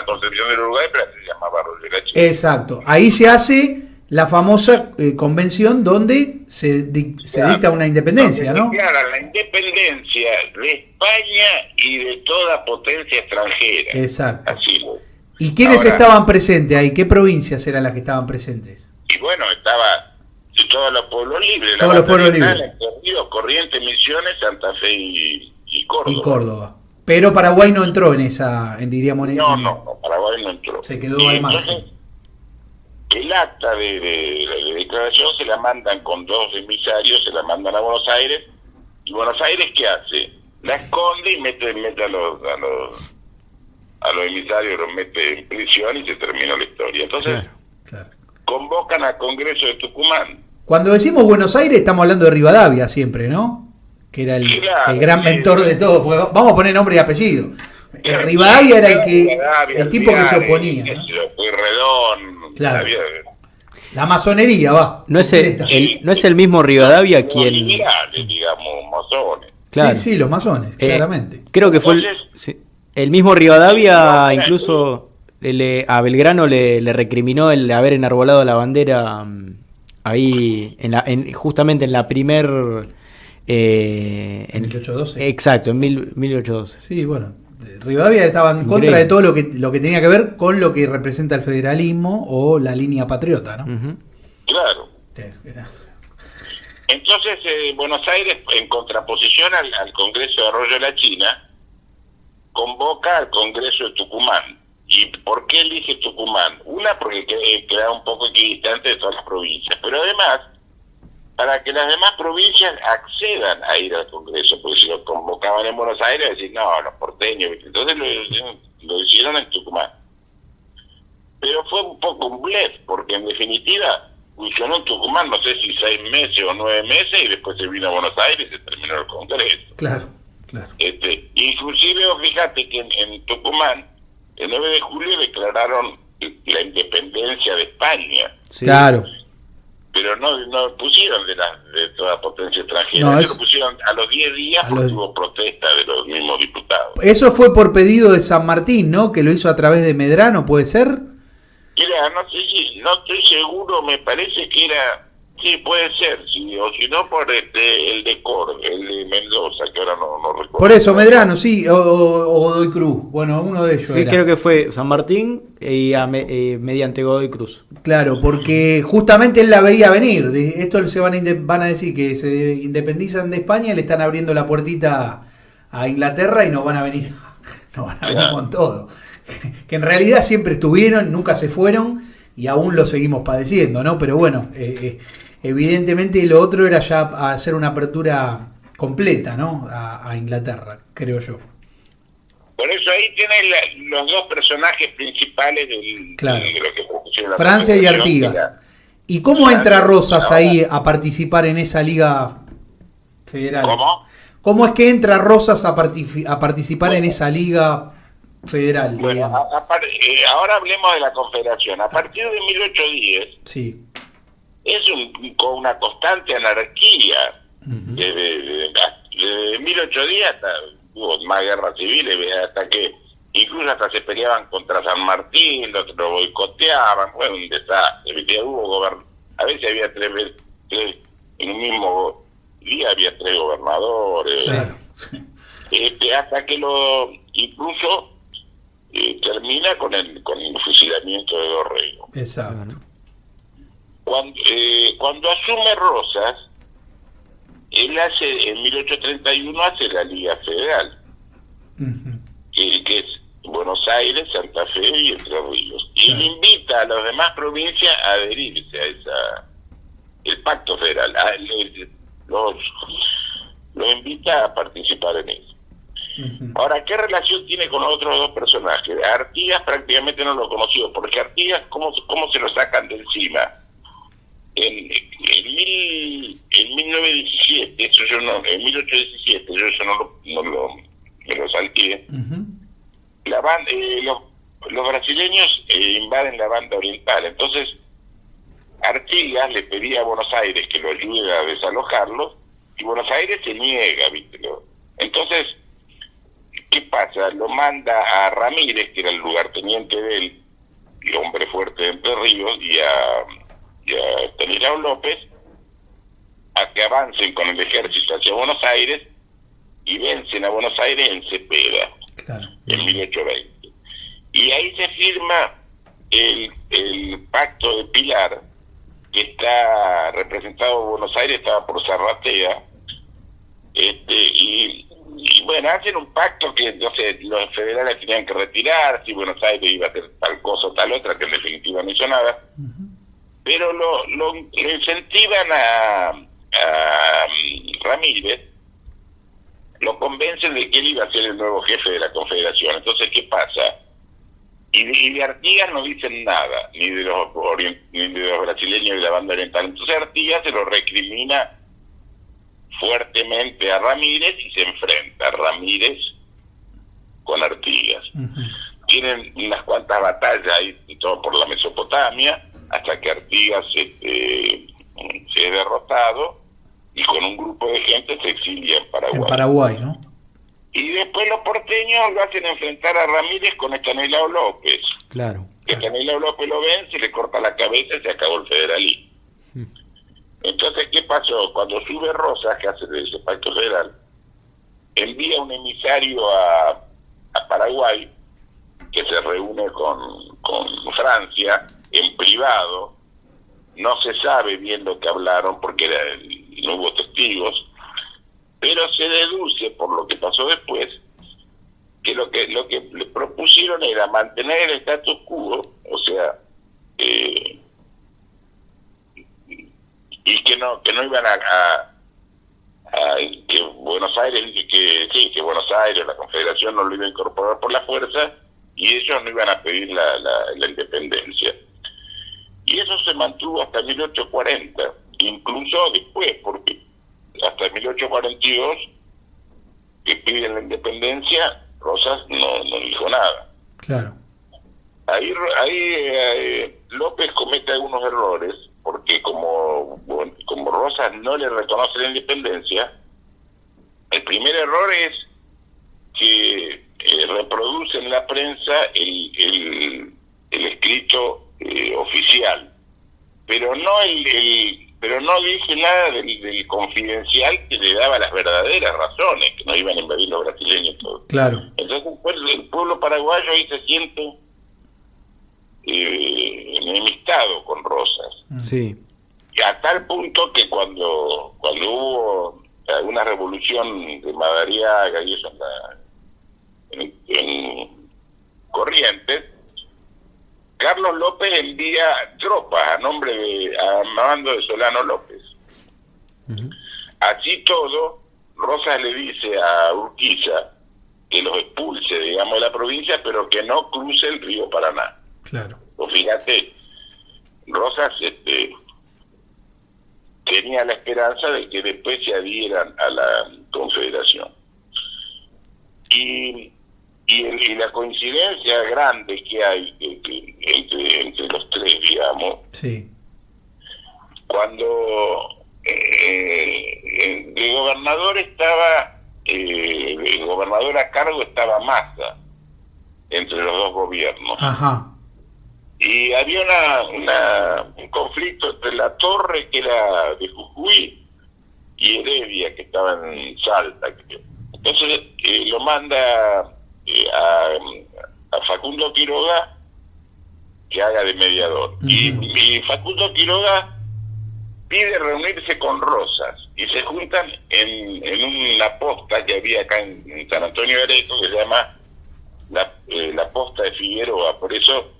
Concepción del Uruguay, pero se llamaba Arroyo de la China. Exacto. Ahí se hace la famosa convención donde se dicta una independencia, ¿no? Claro, la independencia de España y de toda potencia extranjera. Exacto. Así. ¿Y quiénes estaban presentes ahí? ¿Qué provincias eran las que estaban presentes? Y bueno, estaba todos los pueblos libres. Todos los pueblos libres. Corrientes, Misiones, Santa Fe y Córdoba. Y Córdoba. Pero Paraguay no entró en esa, diríamos... No, Paraguay no entró. Se quedó al margen. El acta de la declaración se la mandan con 2 emisarios, se la mandan a Buenos Aires. ¿Y Buenos Aires qué hace? La esconde y mete a los emisarios, los mete en prisión y se terminó la historia. Entonces, convocan al Congreso de Tucumán. Cuando decimos Buenos Aires estamos hablando de Rivadavia siempre, ¿no? Que era el gran mentor de todo. Vamos a poner nombre y apellido. Rivadavia era el tipo que se oponía, ¿no? Pueyrredón, claro. La masonería, va. No es el mismo Rivadavia quien... Liberales, digamos, masones. Claro. Sí, los masones, claramente. Creo que fue el mismo Rivadavia, incluso a Belgrano le recriminó el haber enarbolado la bandera ahí, justamente en la primer... en 1812. Exacto, en 1812. Sí, bueno. Rivadavia estaba en contra de todo lo que tenía que ver con lo que representa el federalismo o la línea patriota, ¿no? Uh-huh. Claro. Entonces, Buenos Aires, en contraposición al Congreso de Arroyo de la China, convoca al Congreso de Tucumán. ¿Y por qué elige Tucumán? Una, porque queda un poco equidistante de todas las provincias, pero además, para que las demás provincias accedan a ir al Congreso, porque si lo convocaban en Buenos Aires, decir, no, los porteños, entonces lo hicieron en Tucumán. Pero fue un poco un blef, porque en definitiva funcionó en Tucumán, no sé si 6 meses o 9 meses, y después se vino a Buenos Aires y se terminó el Congreso. Claro. Inclusive, fíjate que en Tucumán, el 9 de julio declararon la independencia de España. Sí. Claro. Pero no pusieron de toda potencia extranjera, lo pusieron a los 10 días porque hubo protesta de los mismos diputados. Eso fue por pedido de San Martín, ¿no? Que lo hizo a través de Medrano, ¿puede ser? No estoy seguro, me parece que era, sí, puede ser, sí, o si no por el de Córdoba, el de Mendoza, que ahora no recuerdo. Por eso, Medrano, sí, o Godoy Cruz, bueno, uno de ellos sí, creo que fue San Martín y mediante Godoy Cruz. Claro, porque justamente él la veía venir, esto se van a decir que se independizan de España y le están abriendo la puertita a Inglaterra y nos van a venir con todo. Que en realidad siempre estuvieron, nunca se fueron y aún lo seguimos padeciendo, ¿no? Pero bueno, evidentemente lo otro era ya hacer una apertura completa, ¿no? A Inglaterra, creo yo. Por eso ahí tienen los dos personajes principales de lo que propusieron la Francia y Artigas. ¿Y cómo entra Rosas ahí a participar en esa liga federal? ¿Cómo es que entra Rosas a participar en esa liga federal? Bueno, ahora hablemos de la Confederación. A partir de 1810, sí, es con una constante anarquía. Uh-huh. Desde 1810 hubo más guerras civiles, hasta que incluso hasta se peleaban contra San Martín, los lo boicoteaban, fue un desastre. A veces había tres en un mismo día había 3 gobernadores. Claro. Hasta que incluso termina con el fusilamiento de Dorrego. Exacto. Cuando asume Rosas, él en 1831 hace la Liga Federal, uh-huh, que es Buenos Aires, Santa Fe y Entre Ríos. Y él invita a las demás provincias a adherirse a el Pacto Federal. Los invita a participar en eso. Uh-huh. Ahora, ¿qué relación tiene con los otros dos personajes? Artigas prácticamente no lo conoció, porque Artigas, ¿cómo se lo sacan de encima? En 1917, en 1817, yo eso no me lo salteé. Ujú. Los brasileños invaden la banda oriental, entonces Artigas le pedía a Buenos Aires que lo ayude a desalojarlos, y Buenos Aires se niega, ¿viste? Entonces, ¿qué pasa? Lo manda a Ramírez, que era el lugarteniente de él, y hombre fuerte de Entre Ríos, y a Estanislao López, a que avancen con el ejército hacia Buenos Aires y vencen a Buenos Aires en Cepeda, Claro. en 1820. Y ahí se firma el pacto de Pilar, que está representado en Buenos Aires, estaba por Zarratea, y bueno, hacen un pacto que, no sé, los federales tenían que retirar, si Buenos Aires iba a hacer tal cosa o tal otra, que en definitiva no hizo nada, pero lo incentivan a Ramírez, lo convencen de que él iba a ser el nuevo jefe de la Confederación. Entonces, ¿qué pasa? Y de Artigas no dicen nada, ni de los brasileños de la banda oriental. Entonces Artigas se lo recrimina fuertemente a Ramírez y se enfrenta Ramírez con Artigas. Ujú. Tienen unas cuantas batallas ahí, todo por la Mesopotamia, hasta que Artigas se es derrotado y con un grupo de gente se exilia en Paraguay. En Paraguay, ¿no? Y después los porteños lo hacen enfrentar a Ramírez con Estanislao López. Claro. Estanislao López lo vence, le corta la cabeza y se acabó el federalismo. Entonces, ¿qué pasó? Cuando sube Rosas, que hace de ese pacto federal, envía un emisario a Paraguay, que se reúne con Francia en privado. No se sabe bien lo que hablaron porque no hubo testigos, pero se deduce por lo que pasó después que lo que le propusieron era mantener el status quo, o sea, y que no iban a que Buenos Aires, que Buenos Aires, la Confederación, no lo iba a incorporar por la fuerza, y ellos no iban a pedir la independencia. Y eso se mantuvo hasta 1840, incluso después, porque hasta 1842, que piden la independencia, Rosas no dijo nada. Claro. Ahí López comete algunos errores, porque como Rosas no le reconoce la independencia, el primer error es que reproduce en la prensa el escrito oficial, pero no dice nada del confidencial que le daba las verdaderas razones, que no iban a invadir los brasileños y todo. Claro. Entonces el pueblo paraguayo ahí se siente enemistado con Rosas. Sí. Y a tal punto que cuando hubo una revolución de Madariaga y eso en Corrientes, Carlos López envía tropas a mando de Solano López. Ujú. Así todo, Rosas le dice a Urquiza que los expulse, digamos, de la provincia, pero que no cruce el río Paraná. Claro. Pues fíjate, Rosas tenía la esperanza de que después se adhieran a la Confederación. Y la coincidencia grande que hay entre los tres, digamos, Sí. cuando de gobernador a cargo estaba Massa entre los dos gobiernos. Ajá. Y había un conflicto entre La Torre, que era de Jujuy, y Heredia, que estaba en Salta. Entonces lo manda a Facundo Quiroga que haga de mediador. Uh-huh. Y Facundo Quiroga pide reunirse con Rosas y se juntan en una posta que había acá en San Antonio de Areco, que se llama la posta de Figueroa. Por eso,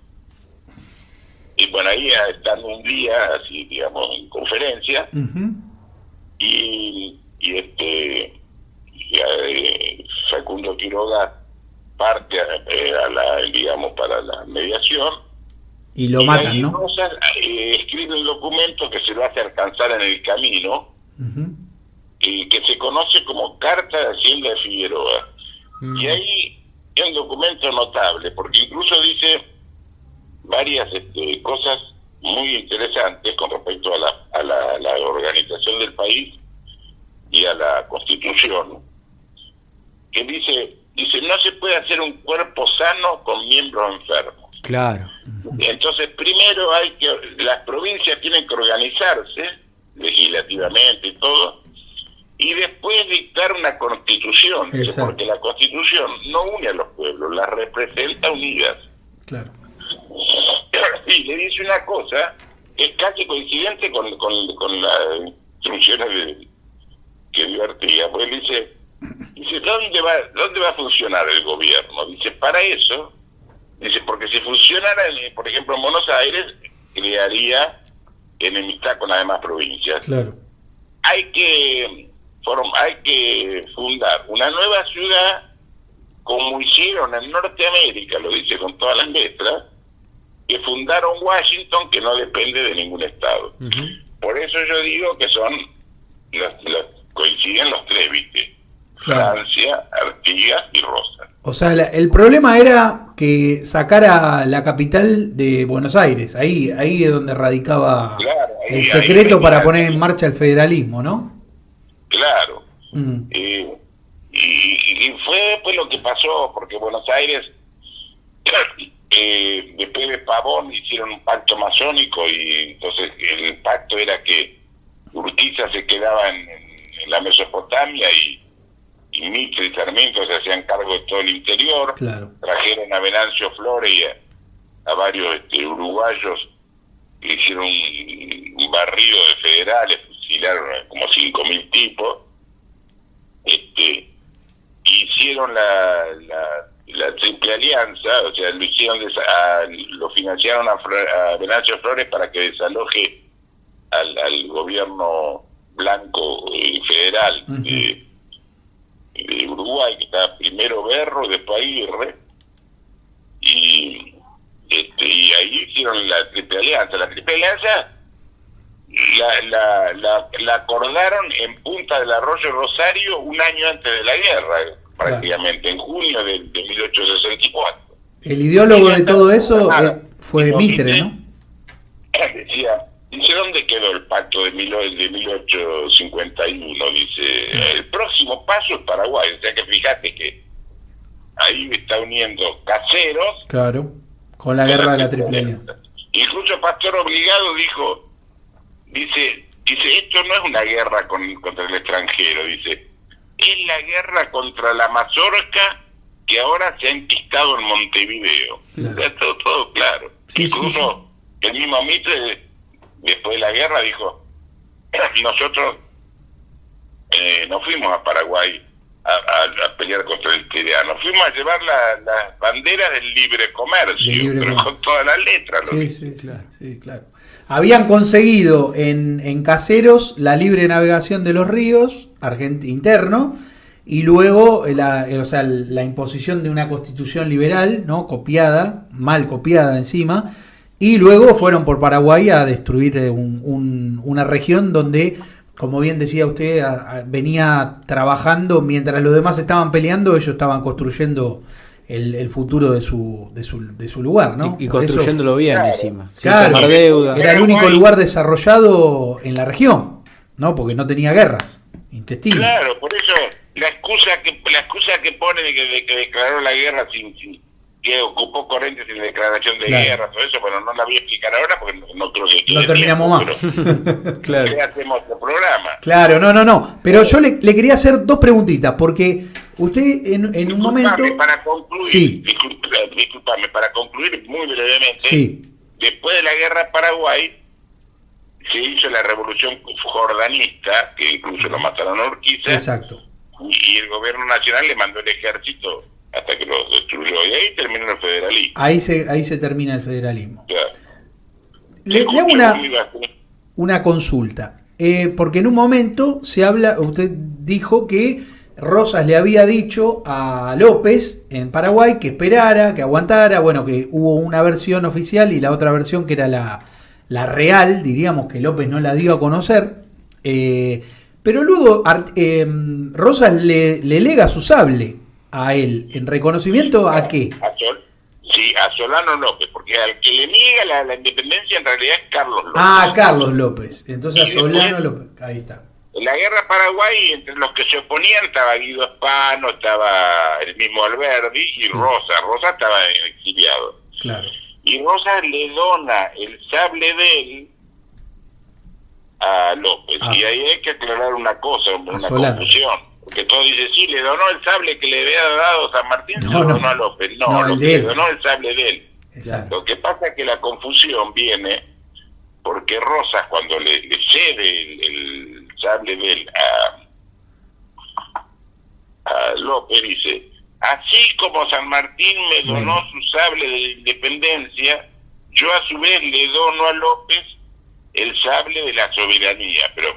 y bueno, ahí están un día así, digamos, en conferencia. Uh-huh. y Facundo Quiroga parte digamos, para la mediación, Y lo matan, ahí ¿no? Rosas escribe un documento que se lo hace alcanzar en el camino, Uh-huh. y que se conoce como Carta de Hacienda de Figueroa. Y ahí es un documento notable, porque incluso dice varias cosas muy interesantes con respecto a la organización del país y a la Constitución, que dice, no se puede hacer un cuerpo sano con miembros enfermos. Claro. Entonces, primero las provincias tienen que organizarse legislativamente y todo, y después dictar una constitución, porque la constitución no une a los pueblos, las representa unidas. Claro. Y le dice una cosa que es casi coincidente con las instrucciones que dio Artigas, porque dice, ¿dónde va a funcionar el gobierno? Dice, para eso, dice, porque si funcionara, por ejemplo, en Buenos Aires, crearía enemistad con las demás provincias. Claro. Hay que fundar una nueva ciudad, como hicieron en Norteamérica, lo dice con todas las letras, que fundaron Washington, que no depende de ningún estado. Por eso yo digo que coinciden los tres, ¿viste? Claro. Francia, Artigas y Rosas. O sea, el problema era que sacara la capital de Buenos Aires. Ahí es donde radicaba el secreto para poner en marcha el federalismo, ¿no? Claro. Y fue pues lo que pasó, porque Buenos Aires, después de Pavón, hicieron un pacto masónico, y entonces el pacto era que Urquiza se quedaba en la Mesopotamia, y Mitre y Sarmiento se hacían cargo de todo el interior. Claro. Trajeron a Venancio Flores y a varios uruguayos que hicieron un barrido de federales, fusilaron como 5.000 tipos. Hicieron la Triple Alianza, o sea, lo financiaron a Venancio Flores para que desaloje al gobierno blanco federal de Uruguay, que estaba primero Berro, después Aguirre, y ahí hicieron la Triple Alianza. La Triple Alianza la acordaron en Punta del Arroyo Rosario un año antes de la guerra, prácticamente, en junio de 1864. El ideólogo de todo eso fue Mitre, ¿no? Dice, ¿dónde quedó el pacto de 1851? Dice, el próximo paso es Paraguay. O sea que fíjate que ahí está uniendo Caseros. Claro, con la guerra de la Triple Alianza. Incluso Pastor Obligado dice, esto no es una guerra contra el extranjero, dice, es la guerra contra la mazorca que ahora se ha enquistado en Montevideo. Claro. Está todo claro. Sí, incluso el mismo Mitre, después de la guerra, dijo, nosotros no fuimos a Paraguay a pelear contra el italiano, fuimos a llevar las banderas del libre comercio, pero con todas las letras. Sí, claro. Habían conseguido en Caseros la libre navegación de los ríos interno, y luego la imposición de una constitución liberal, ¿no? Mal copiada encima, y luego fueron por Paraguay a destruir una región donde, como bien decía usted, venía trabajando, mientras los demás estaban peleando, ellos estaban construyendo el futuro de su lugar, ¿no? Y construyéndolo bien encima. Claro, sin tomar deuda. Era el único lugar desarrollado en la región, ¿no? Porque no tenía guerras intestinas. Claro, por eso la excusa que pone de que declaró la guerra que ocupó Corrientes sin declaración de guerra, todo eso, bueno, no la voy a explicar ahora porque no creo que no terminamos tiempo, más. Claro. ¿Qué hacemos este programa? Claro, no. Pero yo le quería hacer dos preguntitas, porque usted en un momento... Para concluir, sí. Disculpame, para concluir muy brevemente, sí. Después de la guerra de Paraguay, se hizo la revolución jordanista, que incluso lo mataron a Urquiza. Exacto. Y el gobierno nacional le mandó el ejército hasta que los destruyó, y ahí terminó el federalismo. Ahí se termina el federalismo. Claro. Le hago una consulta, porque en un momento usted dijo que Rosas le había dicho a López en Paraguay que esperara, que aguantara, bueno, que hubo una versión oficial y la otra versión que era la real, diríamos, que López no la dio a conocer, pero luego Rosas le lega su sable a él, ¿en reconocimiento a qué? Sí, a Solano López, porque al que le niega la independencia en realidad es Carlos López. Ah, Carlos López. Entonces a Y Solano después, López. Ahí está. en la guerra Paraguay, entre los que se oponían estaba Guido Spano, estaba el mismo Alberdi y Sí. Rosa. Rosa estaba exiliado. Claro. Y Rosa le dona el sable de él a López. Ah. Y ahí hay que aclarar una cosa, una Solano. confusión. Porque todos dicen, sí, le donó el sable que le había dado San Martín, se No, lo no. donó a López. No, No, el lo de que él. le donó el sable de él. Exacto. Lo que pasa es que la confusión viene porque Rosas, cuando le cede el sable de él a López, dice, así como San Martín me donó Bueno. su sable de la independencia, yo a su vez le dono a López el sable de la soberanía, pero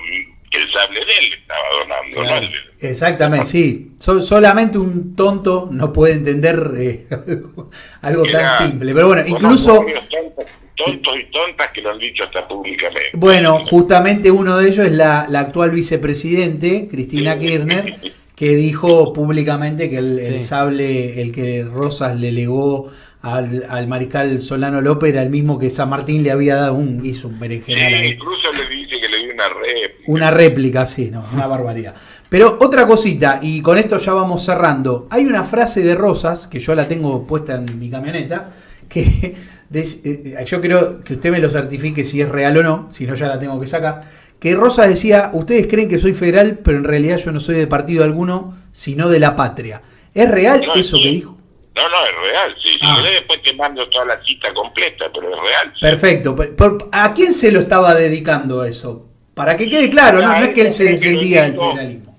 el sable de él le estaba donando, Claro. no el de él. Exactamente, sí. Solamente un tonto no puede entender algo tan Era- simple. Pero bueno, conozco incluso, varios tontos y tontas que lo han dicho hasta públicamente. bueno, justamente uno de ellos es la actual vicepresidente, Cristina Kirchner, que dijo públicamente que el Sí. sable, el que Rosas le legó al mariscal Solano López era el mismo que San Martín le había dado hizo un berenjenal Sí, ahí. incluso le dice que le dio una réplica. Una réplica, sí, no, una barbaridad. Pero otra cosita, y con esto ya vamos cerrando. Hay una frase de Rosas, que yo la tengo puesta en mi camioneta, que yo creo que usted me lo certifique si es real o no, si no ya la tengo que sacar, que Rosas decía, ustedes creen que soy federal, pero en realidad yo no soy de partido alguno, sino de la patria. ¿Es real No, eso sí. que dijo? No, es real, sí. Si Ah. querés después te mando toda la cita completa, pero es real. Sí. Perfecto. ¿A quién se lo estaba dedicando eso? Para que quede claro, ¿no? No es que él se descendía del federalismo.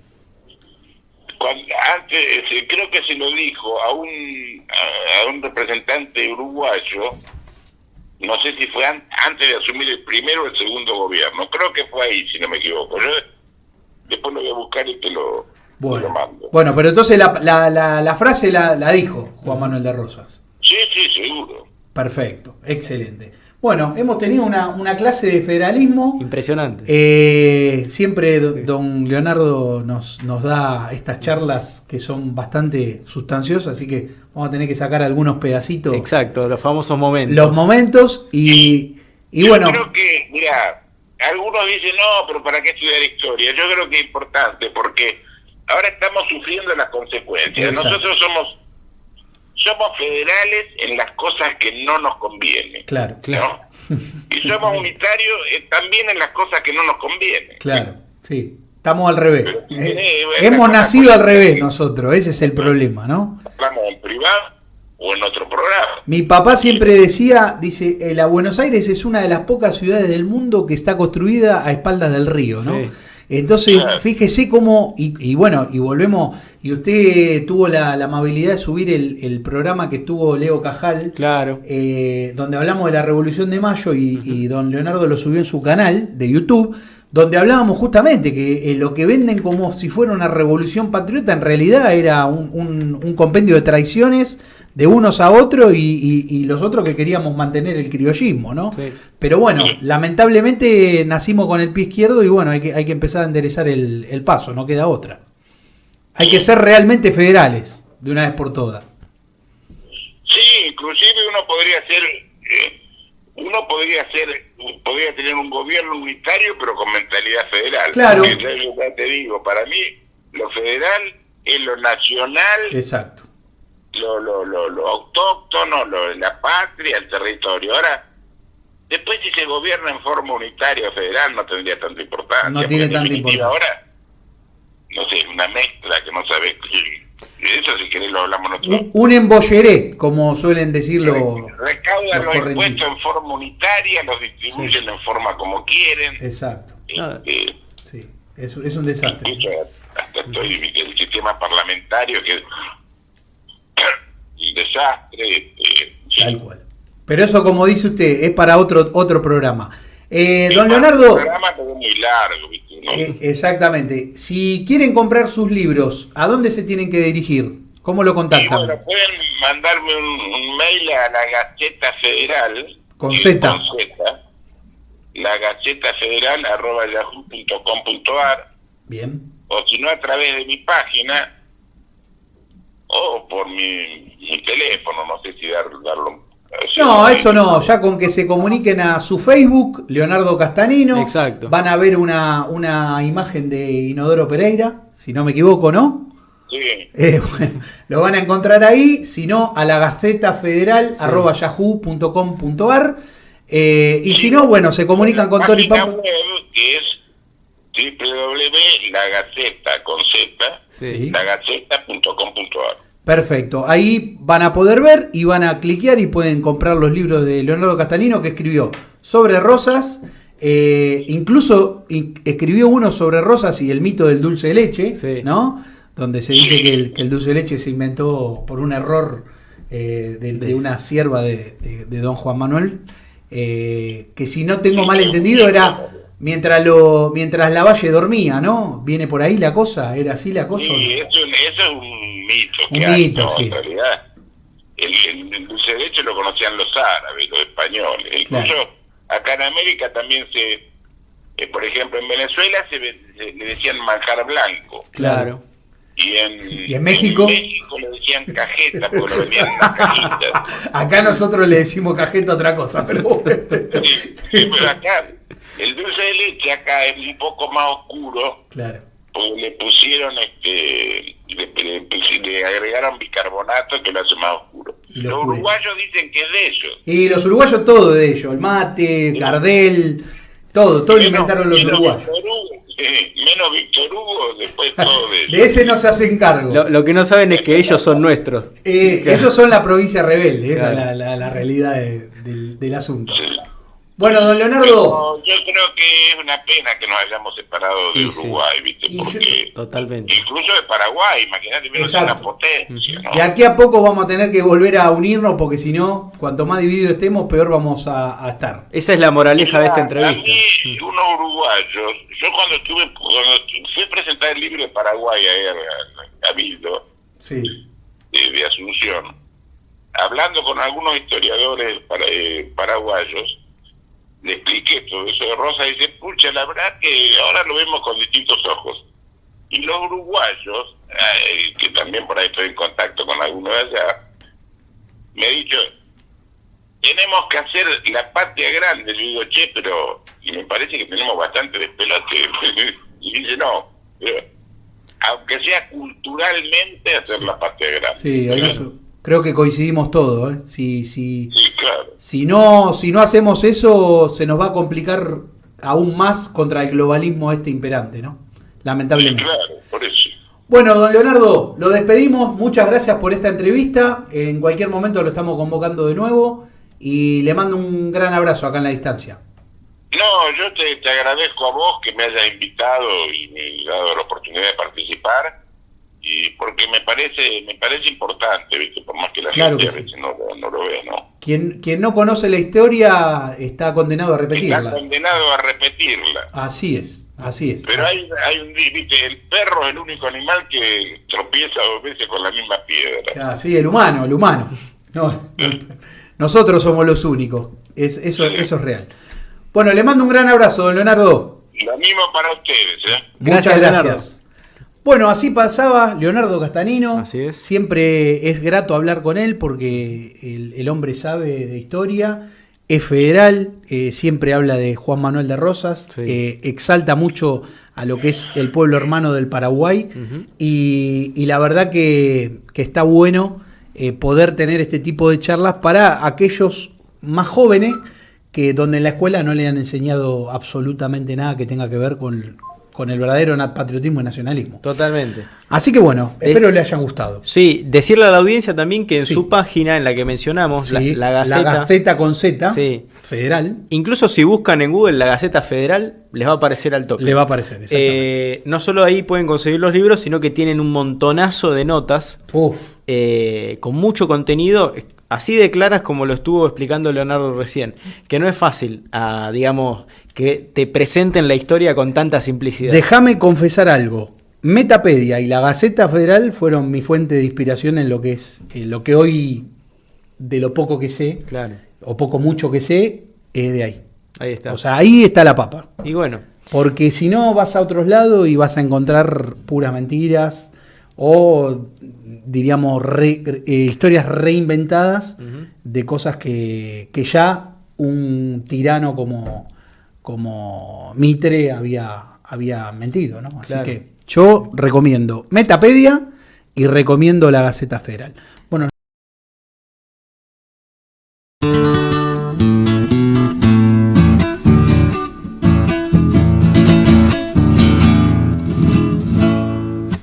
Creo que se lo dijo a un representante uruguayo, no sé si fue antes de asumir el primero o el segundo gobierno, creo que fue ahí, si no me equivoco. Yo después lo voy a buscar y te lo mando. Bueno, pero entonces la frase la dijo Juan Manuel de Rosas. Sí, seguro. Perfecto, excelente. Bueno, hemos tenido una clase de federalismo. Impresionante. Siempre don Leonardo nos da estas charlas que son bastante sustanciosas, así que vamos a tener que sacar algunos pedacitos. Exacto, los famosos momentos. Los momentos y Yo bueno. creo que, mira, algunos dicen, no, pero ¿para qué estudiar historia? Yo creo que es importante porque ahora estamos sufriendo las consecuencias. Exacto. Nosotros somos federales en las cosas que no nos convienen. Claro. ¿No? Y somos unitarios también en las cosas que no nos convienen. Claro, sí. Estamos al revés. Pero, Hemos una nacido cosa al revés que- nosotros, ese es el problema, ¿no? Hablamos en privado o en otro programa. Mi papá siempre dice, la Buenos Aires es una de las pocas ciudades del mundo que está construida a espaldas del río, ¿no? Sí. Entonces, Claro. fíjese cómo, y bueno, y volvemos, y usted tuvo la amabilidad de subir el programa que estuvo Leo Cajal, Claro. donde hablamos de la Revolución de Mayo, y don Leonardo lo subió en su canal de YouTube, donde hablábamos justamente que lo que venden como si fuera una revolución patriota, en realidad era un compendio de traiciones de unos a otros y los otros que queríamos mantener el criollismo, ¿no? Sí. Pero bueno, lamentablemente nacimos con el pie izquierdo y bueno, hay que empezar a enderezar el paso, no queda otra. Hay que ser realmente federales, de una vez por todas. Sí, inclusive podría tener un gobierno unitario pero con mentalidad federal. Claro. Porque yo ya te digo, para mí lo federal es lo nacional, Exacto. lo autóctono, la patria, el territorio. Ahora, después si se gobierna en forma unitaria o federal no tendría tanta importancia. No tiene porque en tanta definitiva importancia. Ahora, no sé, una mezcla que no sabes. Eso si querés lo hablamos nosotros. Un embolleré, como suelen decirlo. Recaudan los correntistas. impuestos en forma unitaria, los distribuyen en forma como quieren. Exacto. Este, Sí, es un desastre. incluso hasta el sistema parlamentario que es un desastre. Tal cual. Pero eso, como dice usted, es para otro programa. Don El Leonardo, programa es muy largo, ¿viste? ¿No? exactamente. Si quieren comprar sus libros, ¿a dónde se tienen que dirigir? ¿Cómo lo Y contactan? bueno, pueden mandarme un mail a la Gaceta Federal. Con Z. Con Z. La Gaceta Federal @yahoo.com.ar, Bien. o si no a través de mi página, o por mi teléfono, no sé si darlo. No, eso no, ya con que se comuniquen a su Facebook, Leonardo Castanino, Exacto. van a ver una imagen de Inodoro Pereira, si no me equivoco, ¿no? Sí. Bueno, lo van a encontrar ahí, si no, a la Gaceta Federal, Sí. @yahoo.com.ar, y si no, bueno, se comunican con Tony Pampa. Pampa. Web que es www.lagaceta con z, Sí. lagaceta.com.ar. Perfecto, ahí van a poder ver y van a cliquear y pueden comprar los libros de Leonardo Castanino, que escribió sobre rosas, incluso escribió uno sobre rosas y el mito del dulce de leche, Sí. ¿no? Donde se dice que el dulce de leche se inventó por un error de una sierva de don Juan Manuel, que si no tengo mal entendido era mientras Lavalle dormía, ¿no? ¿Viene por ahí la cosa? ¿Era así la cosa? Sí, ¿o no? eso es un mito. Un que hay, mito, ¿no? sí. En realidad, el dulce de leche lo conocían los árabes, los españoles. Incluso Claro. acá en América también por ejemplo, en Venezuela le decían manjar blanco. Claro. ¿Y Y en México? En México le decían cajeta, porque lo vendían en las cajitas. Acá nosotros le decimos cajeta a otra cosa, pero bueno. Sí, pero acá, el dulce de leche acá es un poco más oscuro, Claro. porque le pusieron, le agregaron bicarbonato que lo hace más oscuro. Y lo Los oscurece. uruguayos dicen que es de ellos. Y los uruguayos todo de ellos, el mate, Gardel, todo lo inventaron los uruguayos. Menos Víctor Hugo, después todo de ellos. De ese no se hacen cargo. Lo que no saben es que ellos son nuestros. Ellos son la provincia rebelde, esa Claro. es la realidad del asunto. Sí. Bueno, don Leonardo, Pero yo creo que es una pena que nos hayamos separado de Sí, sí. Uruguay, ¿viste? Y yo- Porque Totalmente. incluso de Paraguay, imagínate, menos Exacto. una potencia, ¿no? de aquí a poco vamos a tener que volver a unirnos porque si no, cuanto más divididos estemos, peor vamos a estar. Esa es la moraleja de esta entrevista. A mí, unos uruguayos, yo cuando fui a presentar el libro de Paraguay a Cabildo, Sí. de Asunción, hablando con algunos historiadores paraguayos, le expliqué todo eso de Rosa y dice, pucha, la verdad que ahora lo vemos con distintos ojos. Y los uruguayos, que también por ahí estoy en contacto con algunos de allá, me ha dicho, tenemos que hacer la patria grande. Yo digo, che, pero y me parece que tenemos bastante despelote. Y dice, no, aunque sea culturalmente hacer la patria grande. Sí, en eso creo que coincidimos todos, ¿eh? Si Sí, claro. no hacemos eso, se nos va a complicar aún más contra el globalismo imperante, ¿no? Sí, Lamentablemente. claro, por eso. Bueno, don Leonardo, lo despedimos. Muchas gracias por esta entrevista. En cualquier momento lo estamos convocando de nuevo y le mando un gran abrazo acá en la distancia. No, yo te agradezco a vos que me hayas invitado y me hayas dado la oportunidad de participar, y porque me parece importante, ¿viste? Por más que la Claro gente que a sí. veces no lo ve, ¿no? Quien no conoce la historia está condenado a Está repetirla. condenado a repetirla. Así es, así es. Pero hay ¿viste? El perro es el único animal que tropieza 2 veces con la misma piedra. Ah, sí, el humano. No, nosotros somos los únicos. Eso es real. Bueno, le mando un gran abrazo, don Leonardo. Lo mismo para ustedes, ¿eh? Muchas Gracias, gracias. Bueno, así pasaba Leonardo Castanino. Así es. Siempre es grato hablar con él porque el hombre sabe de historia, es federal, siempre habla de Juan Manuel de Rosas, Sí. exalta mucho a lo que es el pueblo hermano del Paraguay, Ujú. y la verdad que está bueno poder tener este tipo de charlas para aquellos más jóvenes que donde en la escuela no le han enseñado absolutamente nada que tenga que ver con el verdadero patriotismo y nacionalismo. Totalmente. Así que bueno, espero le hayan gustado. Sí, decirle a la audiencia también que en Sí. su página, en la que mencionamos, Sí, la Gaceta, Gaceta con Z, Sí. federal, incluso si buscan en Google la Gaceta Federal, les va a aparecer al toque. le va a aparecer. Exactamente. No solo ahí pueden conseguir los libros, sino que tienen un montonazo de notas Uf, con mucho contenido, así de claras como lo estuvo explicando Leonardo recién, que no es fácil, digamos, que te presenten la historia con tanta simplicidad. déjame confesar algo. Metapedia y la Gaceta Federal fueron mi fuente de inspiración en lo que es lo que hoy, de lo poco que sé, Claro, o poco mucho que sé, es de ahí. ahí está. O sea, ahí está la papa. Y bueno, Porque si no vas a otros lados y vas a encontrar puras mentiras o diríamos historias reinventadas de cosas que ya un tirano como Mitre había mentido, ¿no? Así Claro. que yo recomiendo Metapedia y recomiendo la Gaceta Federal. Bueno,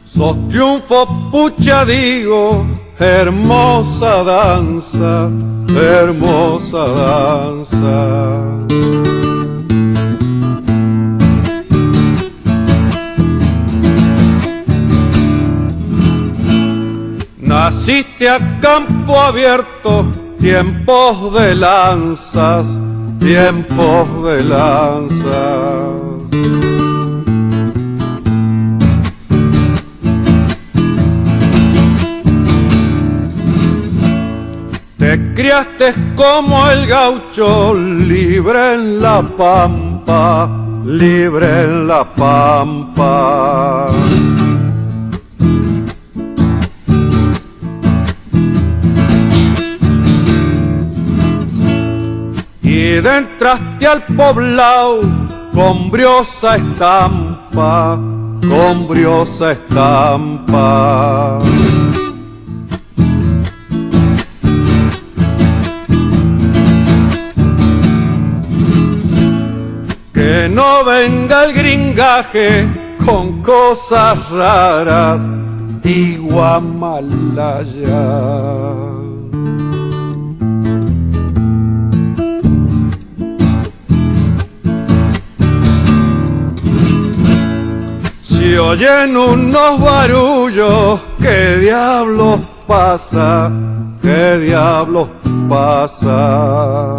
Sos triunfo, pucha digo, hermosa danza, hermosa danza. Naciste a campo abierto, tiempos de lanzas, tiempos de lanzas. Te criaste como el gaucho, libre en la pampa, libre en la pampa. Y entraste al poblado con briosa estampa, con briosa estampa. Que no venga el gringaje con cosas raras y Guamalaya. Si oyen unos barullos, ¿qué diablos pasa? ¿Qué diablos pasa?